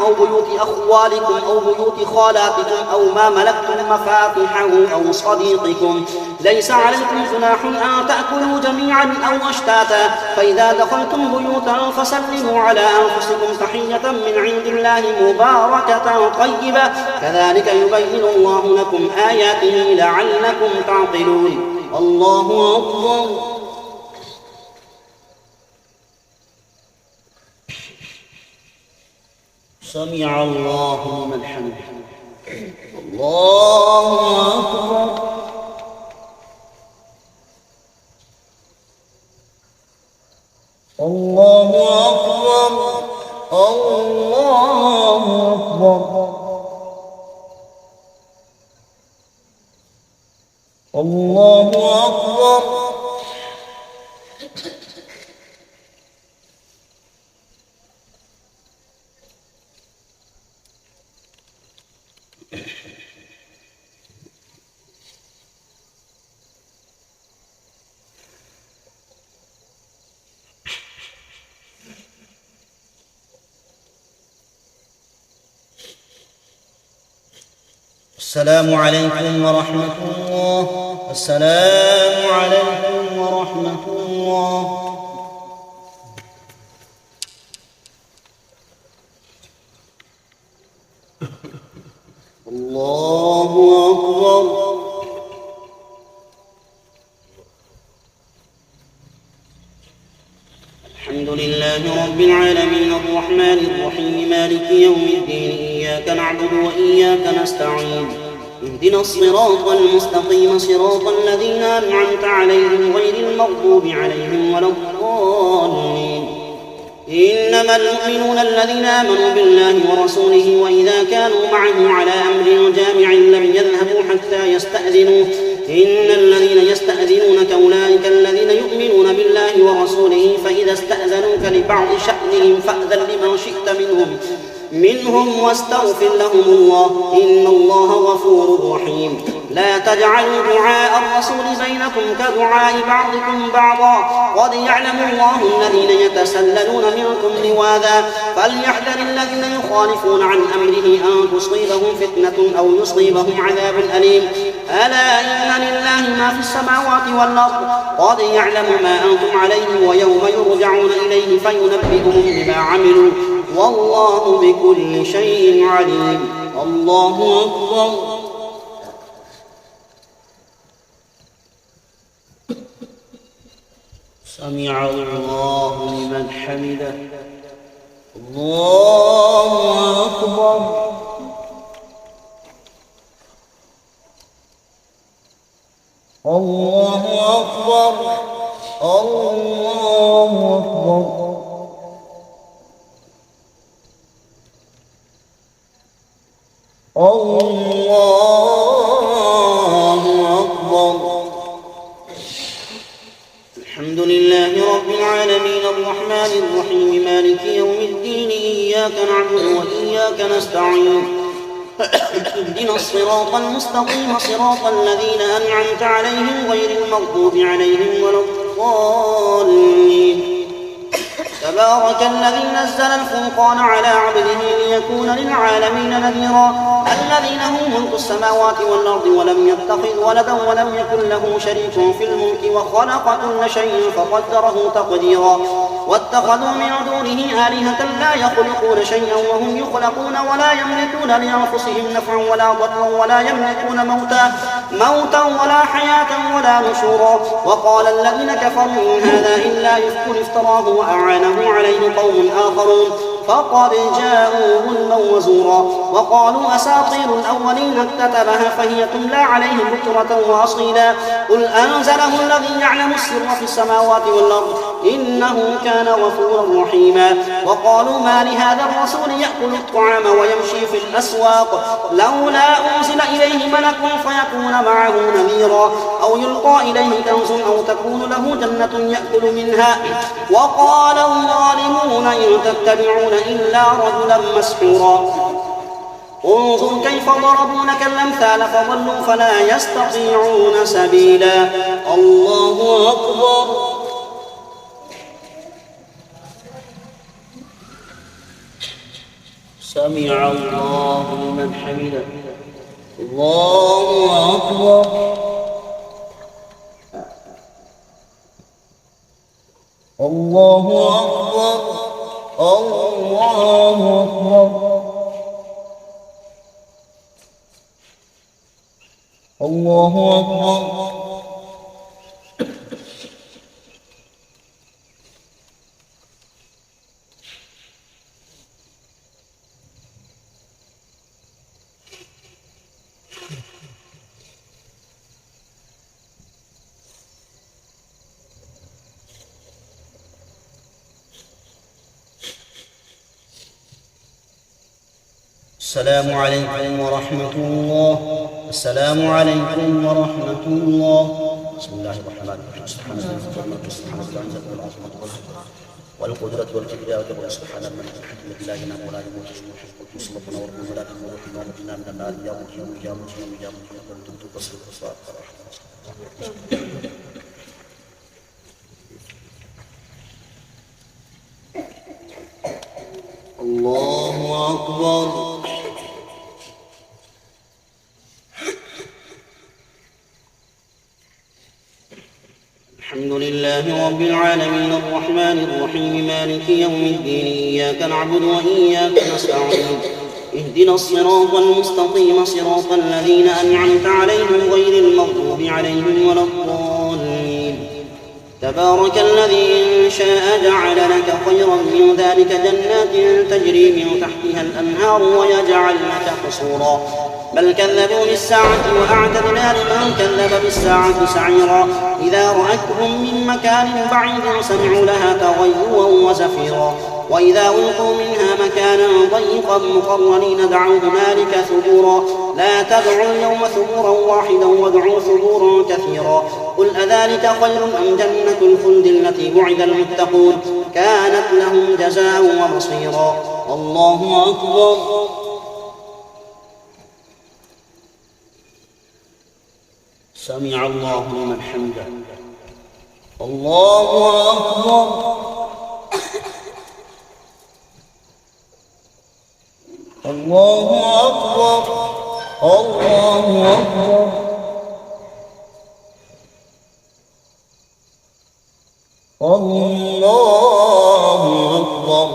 أو بيوت أخوالكم أو بيوت خالاتكم أو ما ملكتم مفاتحه أو صديقكم. ليس عليكم جناح أن تأكلوا جميعا أو أشتاتا فإذا دخلتم بيوتا فسلموا على أنفسكم تحية من عند الله مباركة طيبة كذلك يبين الله لكم آياته لعلكم تعقلون. الله أكبر. سمع الله لمن حمده. الله أكبر. الله أكبر. الله أكبر. الله أكبر. السلام عليكم ورحمة الله. السلام عليكم ورحمة الله. الله أكبر. الحمد لله رب العالمين الرحمن الرحيم مالك يوم الدين إياك نعبد وإياك نستعين اهدنا الصراط المستقيم صراط الذين أنعمت عليهم غير المغضوب عليهم ولا الضالين. إنما المؤمنون الذين آمنوا بالله ورسوله وإذا كانوا معه على أمر جامع لم يذهبوا حتى يستأذنوه إن الذين يستأذنونك أولئك الذين يؤمنون بالله الله ورسوله فإذا استأذنوك لبعض شأنهم فأذن لمن شئت منهم واستغفر لهم الله إن الله غفور رحيم. لا تجعلوا دعاء الرسول بينكم كدعاء بعضكم بعضا قد يعلم الله الذين يتسللون منكم لواذا فليحذر الذين يخالفون عن أمره أن تصيبهم فتنة أو يصيبهم عذاب أليم. ألا إن لله ما في السماوات والأرض قد يعلم ما أنتم عليه ويوم يرجعون إليه فينبئهم بما عملوا والله بكل شيء عليم. الله أكبر. سمع الله لمن حمده. الله أكبر. الله أكبر. الله أكبر. الله أكبر. الحمد لله رب العالمين الرحمن الرحيم مالك يوم الدين إياك نعبد وإياك نستعين اهدنا الصراط المستقيم صراط الذين أنعمت عليهم غير المغضوب عليهم ولا الضالين. تبارك الذي نزل الفرقان على عبده ليكون للعالمين نذيرا. الذي له ملك السماوات والأرض ولم يتخذ ولدا ولم يكن له شريك في الملك وخلق كل شيء فقدره تقديرا. واتخذوا من دونه آلهة لا يخلقون شيئا وهم يخلقون ولا يملكون لأنفسهم نفعا ولا ضرا ولا يملكون موتا ولا حياة ولا نشورا. وقال الذين كفروا إن هذا إلا إفك افتراه وأعانه عليه قوم آخرون فقد جاءوا ظلما وزورا. وقالوا أساطير الأولين اكتتبها فهي تملى عليه بكرة وأصيلا. قل أنزله الذي يعلم السر في السماوات والأرض إنه كان غفورا رحيما. وقالوا ما لهذا الرسول يأكل الطعام ويمشي في الأسواق لولا أنزل إليه ملك فيكون معه نذيرا أو يلقى إليه كنز أو تكون له جنة يأكل منها. وقال الظالمون إن تتبعون إلا رجلا مسحورا. انظر كيف ضربوا لك الأمثال فضلوا فلا يستطيعون سبيلا. الله أكبر. سمع الله لمن حمده. الله أكبر. الله أكبر. الله أكبر. الله أكبر. السلام عليكم ورحمة الله. السلام عليكم ورحمة الله. بسم الله الرحمن الرحيم. سبحان الله سبحان العزة والعظمة والقدرة والكبرياء والجبروت سبحان من الحمد لله ينام ولا يموت صلى الله عليه وسلم ولا تموت ونجنا من النار يا مجيب يا مجيب يا مجيب كنتم تبصر الصلاة. الله أكبر. الحمد لله رب العالمين الرحمن الرحيم مالك يوم الدين إياك نعبد وإياك نستعين اهدنا الصراط المستقيم صراط الذين أنعمت عليهم غير المغضوب عليهم ولا الضالين. تبارك الذي إن شاء جعل لك خيرا من ذلك جنات تجري من تحتها الأنهار ويجعل لك قصورا بل كذبوا بالساعة وأعتدنا لمن كذب بالساعة سعيرا. إذا رأتهم من مكان بعيد سمعوا لها تغيظا وزفيرا وإذا ألقوا منها مكانا ضيقا مقرنين دعوا هنالك ثبورا. لا تدعوا اليوم ثبورا واحدا وادعوا ثبورا كثيرا قل أذلك خير أم جنة الخلد التي وعد المتقون كانت لهم جزاء ومصيرا. الله أكبر. سمع الله لمن حمده. الله أكبر. الله أكبر. الله أكبر. الله أكبر.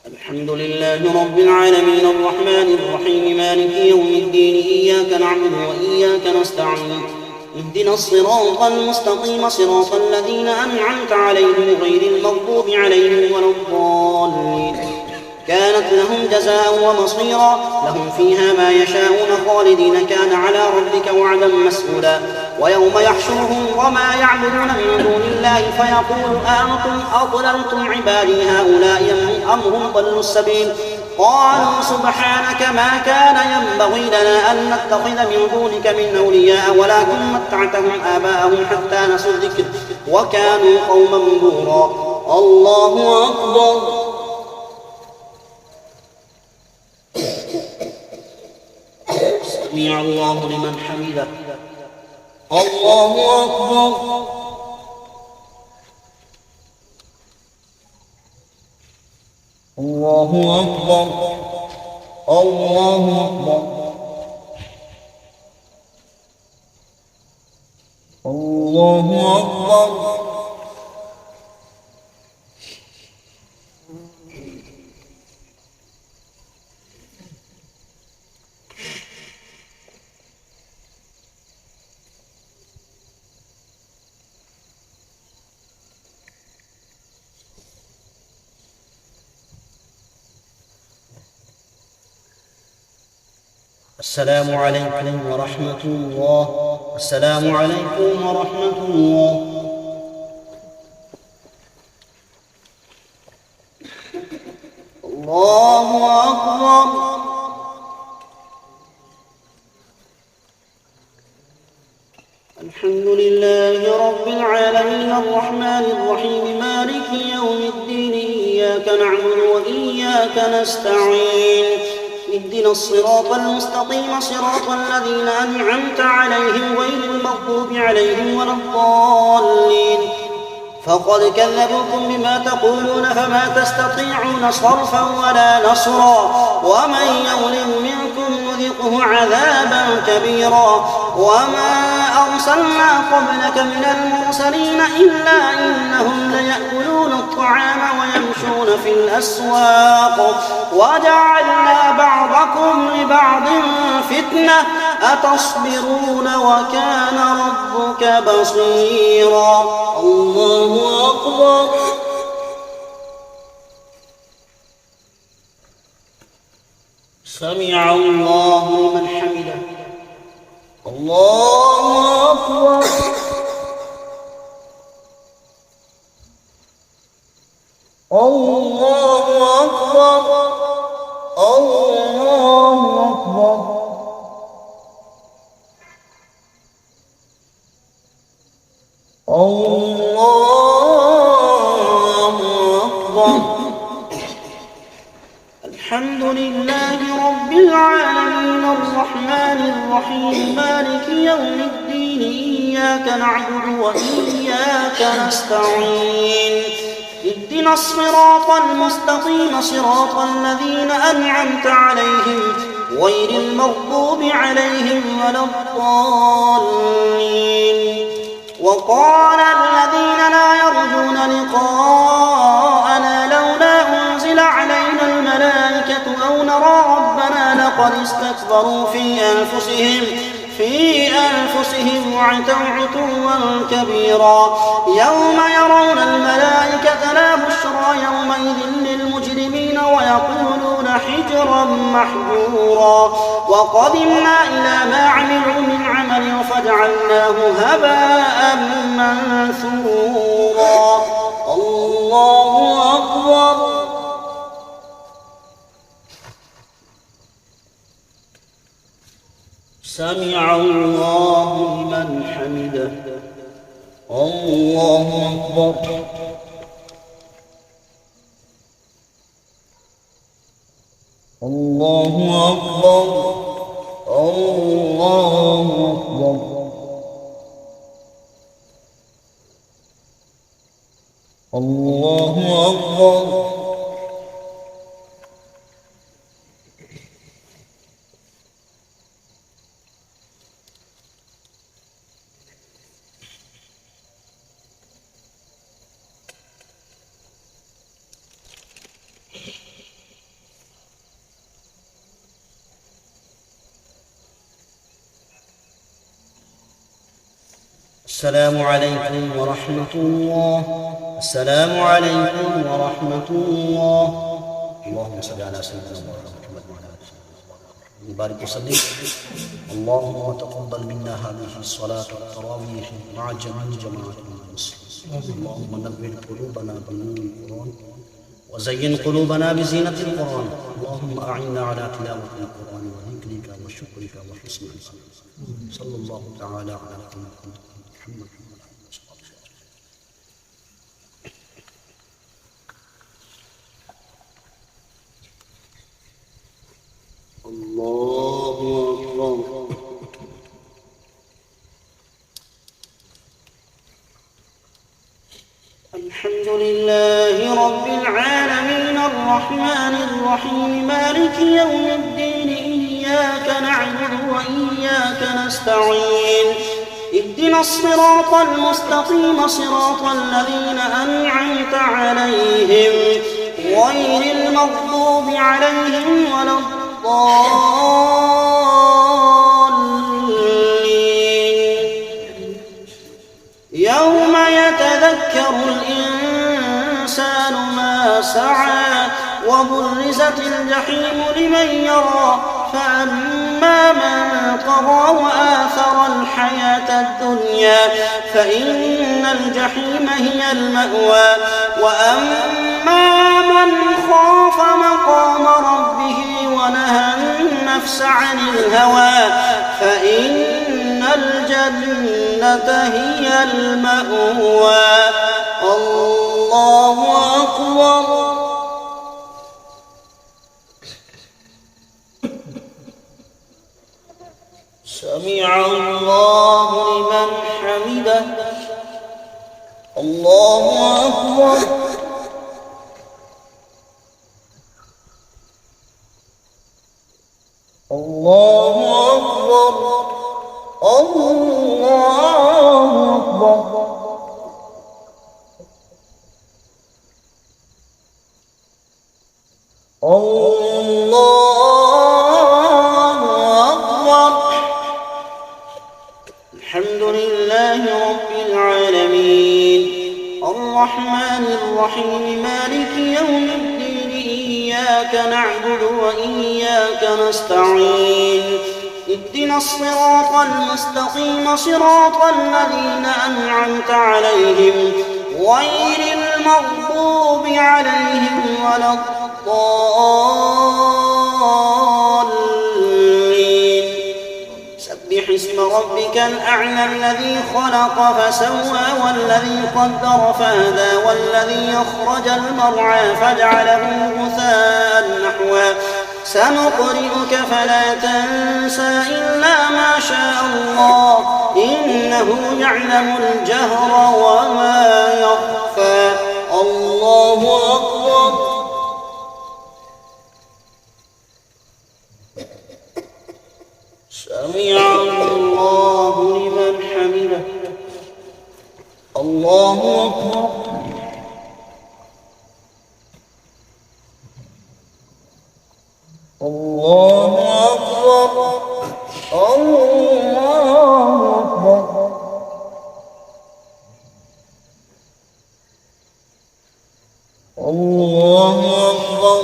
الحمد لله رب العالمين الرحمن الرحيم مالك يوم الدين إياك نعبد وإياك نستعين اهدنا الصراط المستقيم صراط الذين أنعمت عليهم غير المغضوب عليهم ولا الضالين كانت لهم جزاء ومصيرا لهم فيها ما يشاءون خالدين كان على ربك وعدا مسئولا. ويوم يحشرهم وما يعبدون من دون الله فيقول أأنتم أضللتم عبادي هؤلاء أم هم ضلوا السبيل قالوا سبحانك ما كان ينبغي لنا أن نتخذ من دونك من أولياء ولكن متعتهم آباءهم حتى نسوا الذكر وكانوا قوما بورا. الله أكبر. سمع الله لمن حمده. الله أكبر. الله أكبر. الله أكبر. الله أكبر. السلام عليكم ورحمة الله. السلام عليكم ورحمة الله. الله أكبر. الحمد لله رب العالمين الرحمن الرحيم مالك يوم الدين إياك نعبد وإياك نستعين اهدنا الصراط المستقيم صراط الذين أنعمت عليهم غير المغضوب عليهم ولا الضالين فقد كذبوكم بما تقولون فما تستطيعون صرفا ولا نصرا ومن يظلم منكم نذقه عذابا كبيرا. وما أرسلنا قبلك من المرسلين إلا إنهم ليأكلون الطعام ويمشون في الأسواق وجعلنا بعضكم لبعض فتنة أتصبرون وكان ربك بصيرا. الله أكبر. سمع الله لمن حمده. الله أكبر. الله أكبر. الله أكبر. الله أكبر. الحمد لله رب العالمين الرحمن الرحيم مالك يوم الدين إياك نعبد وإياك نستعين اهدنا الصراط المستقيم صراط الذين أنعمت عليهم غير المغضوب عليهم ولا الضالين. وقال الذين لا يرجون لقاءنا لولا أنزل علينا الملائكة أو نرى ربنا لقد استكبروا في أنفسهم وعتوا عتوا كبيرا. يوم يرون الملائكة لا بشرى يومئذ للمجرمين ويقولون حجرا محجورا. وقدمنا إلى ما عملوا من عمل فجعلناه هباء منثورا. الله أكبر. سمع الله لمن حمده. الله أكبر. الله أكبر. الله أكبر. الله أكبر. السلام عليكم ورحمة الله. السلام عليكم ورحمة الله. اللهم صل على سيدنا محمد وعلى آله وصحبه بارك وسلم. اللهم تقبل منا هذه الصلاة والتراويح مع جميع جماعة المسلمين. اللهم نور قلوبنا بنور القرآن وزين قلوبنا بزينة القرآن. اللهم أعنا على تلاوة القرآن وذكرك وشكرك وحسن عبادتك. صلى الله تعالى على محمد. الله أكبر. الحمد لله رب العالمين الرحمن الرحيم مالك يوم الدين إياك نعبد وإياك نستعين اهدنا الصراط المستقيم صراط الذين أنعمت عليهم غير المغضوب عليهم ولا الضالين. يوم يتذكر الإنسان ما سعى وبرزت الجحيم لمن يرى فأما من طغى وآثر الحياة الدنيا فإن الجحيم هي المأوى وأما من خاف مقام ربه ونهى النفس عن الهوى فإن الجنة هي المأوى. الله أكبر. سمع الله لمن حمده. الله أكبر. الله أكبر. الله أكبر. الله أكبر. الحمد لله رب العالمين الرحمن الرحيم مالك يوم الدين إياك نعبد وإياك نستعين اهدنا الصراط المستقيم صراط الذين أنعمت عليهم غير المغضوب عليهم ولا الضالين. سبح اسم ربك الأعلى الذي خلق فسوى والذي قدر فهدى والذي أخرج المرعى فجعله غثاء نحوا سنقرئك فلا تنسى إلا ما شاء الله إنه يعلم الجهر وما يخفى. الله أكبر. سمع الله لمن حمده. الله أكبر. الله أكبر. الله أكبر. الله أكبر.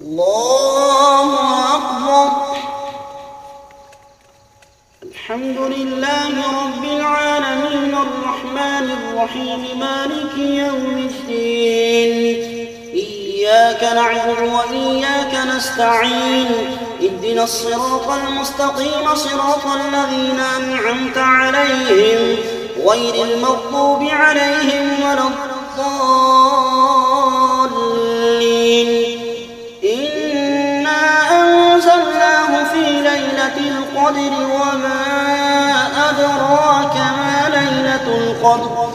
الله أكبر. الحمد لله لله رب العالمين الرحمن الرحيم مالك يوم الدين إياك نعبد وإياك نستعين اهدنا الصراط المستقيم صراط الذين أنعمت عليهم غير المغضوب عليهم ولا الضالين إنا أنزلناه في ليلة القدر وما أدراك ما ليلة القدر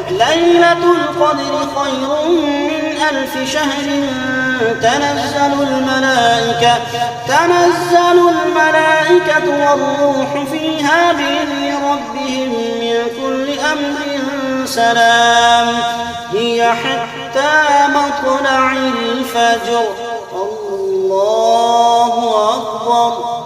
ليلة القدر خير من 1000 شهر تنزل الملائكة والروح فيها بإذن ربهم من كل أمر سلام هي حتى مطلع الفجر الله أكبر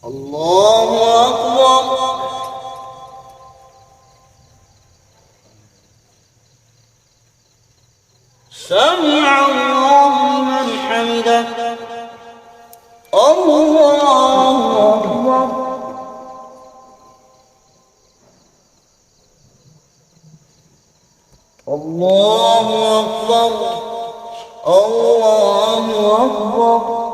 الله أكبر سمع الله لمن حمده الله أكبر الله أكبر الله أكبر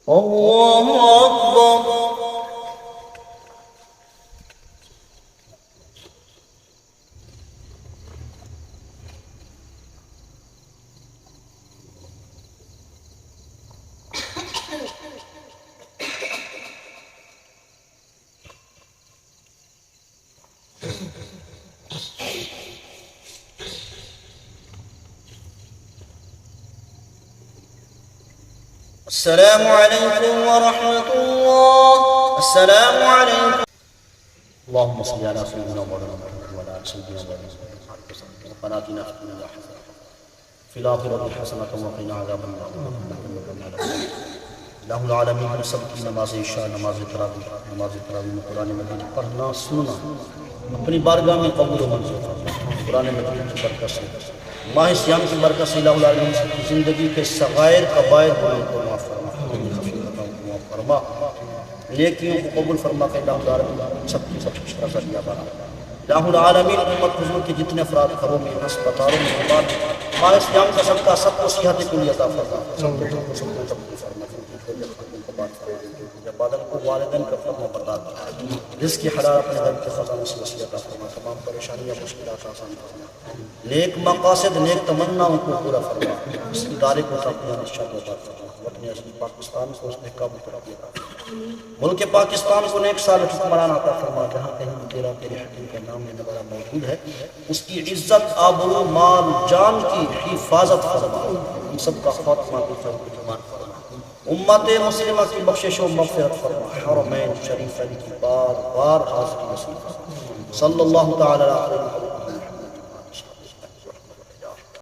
الله أكبر السلام عليكم ورحمة الله السلام عليكم اللهم صل على سيدنا مولانا محمد وعلى آل سيدنا مولانا محمد ربنا آتنا في الدنيا حسنة في الآخرة حسنة وقنا عذاب النار الہ العالمین ہم سب کی نماز عشاء نماز تراویح میں قرآن مجید پڑھنا سننا اپنی بارگاہ میں قبول و منظور فرما قرآن مجید کی برکت سے ماہ صیام کی برکت سے الہ العالمین کی زندگی کے صغائر کبائر کو معاف فرما فرما نیکیوں کو قبول فرما کہ الہ العالمین سب کی سب شکر دیا بنا الہ العالمین امت حضور کے جتنے افراد گھروں میں ہسپتالوں میں بعد ماہ صیام کا سب کا سب کو صحت کلی عطا فرما سب کو قبول فرما بادل کو والدین کا فرما بردار رزق کی حلال اپنے گھر کے خزانے سے وسیع عطا فرما تمام پریشانیاں مشکلات آسان فرما نیک مقاصد نیک تمناؤں کو پورا فرما اس ادارے کو اپنے نشان عطا فرما وطن عزیز پاکستان کو اس نے قابو کر دیا ملک پاکستان کو نیک سال حکمران عطا فرما جہاں کہیں تیرا تیرے حکیم کا نام لینے والا موجود ہے اس کی عزت آبرو مال جان کی حفاظت فرما ہم سب کا خاتمہ بھی فرمان فرما امت مسلمہ کی بخشش و مغفرت فرما حرمین شریفین کی بار بار حاضری نصیب فرما صلی اللہ تعالی علیہ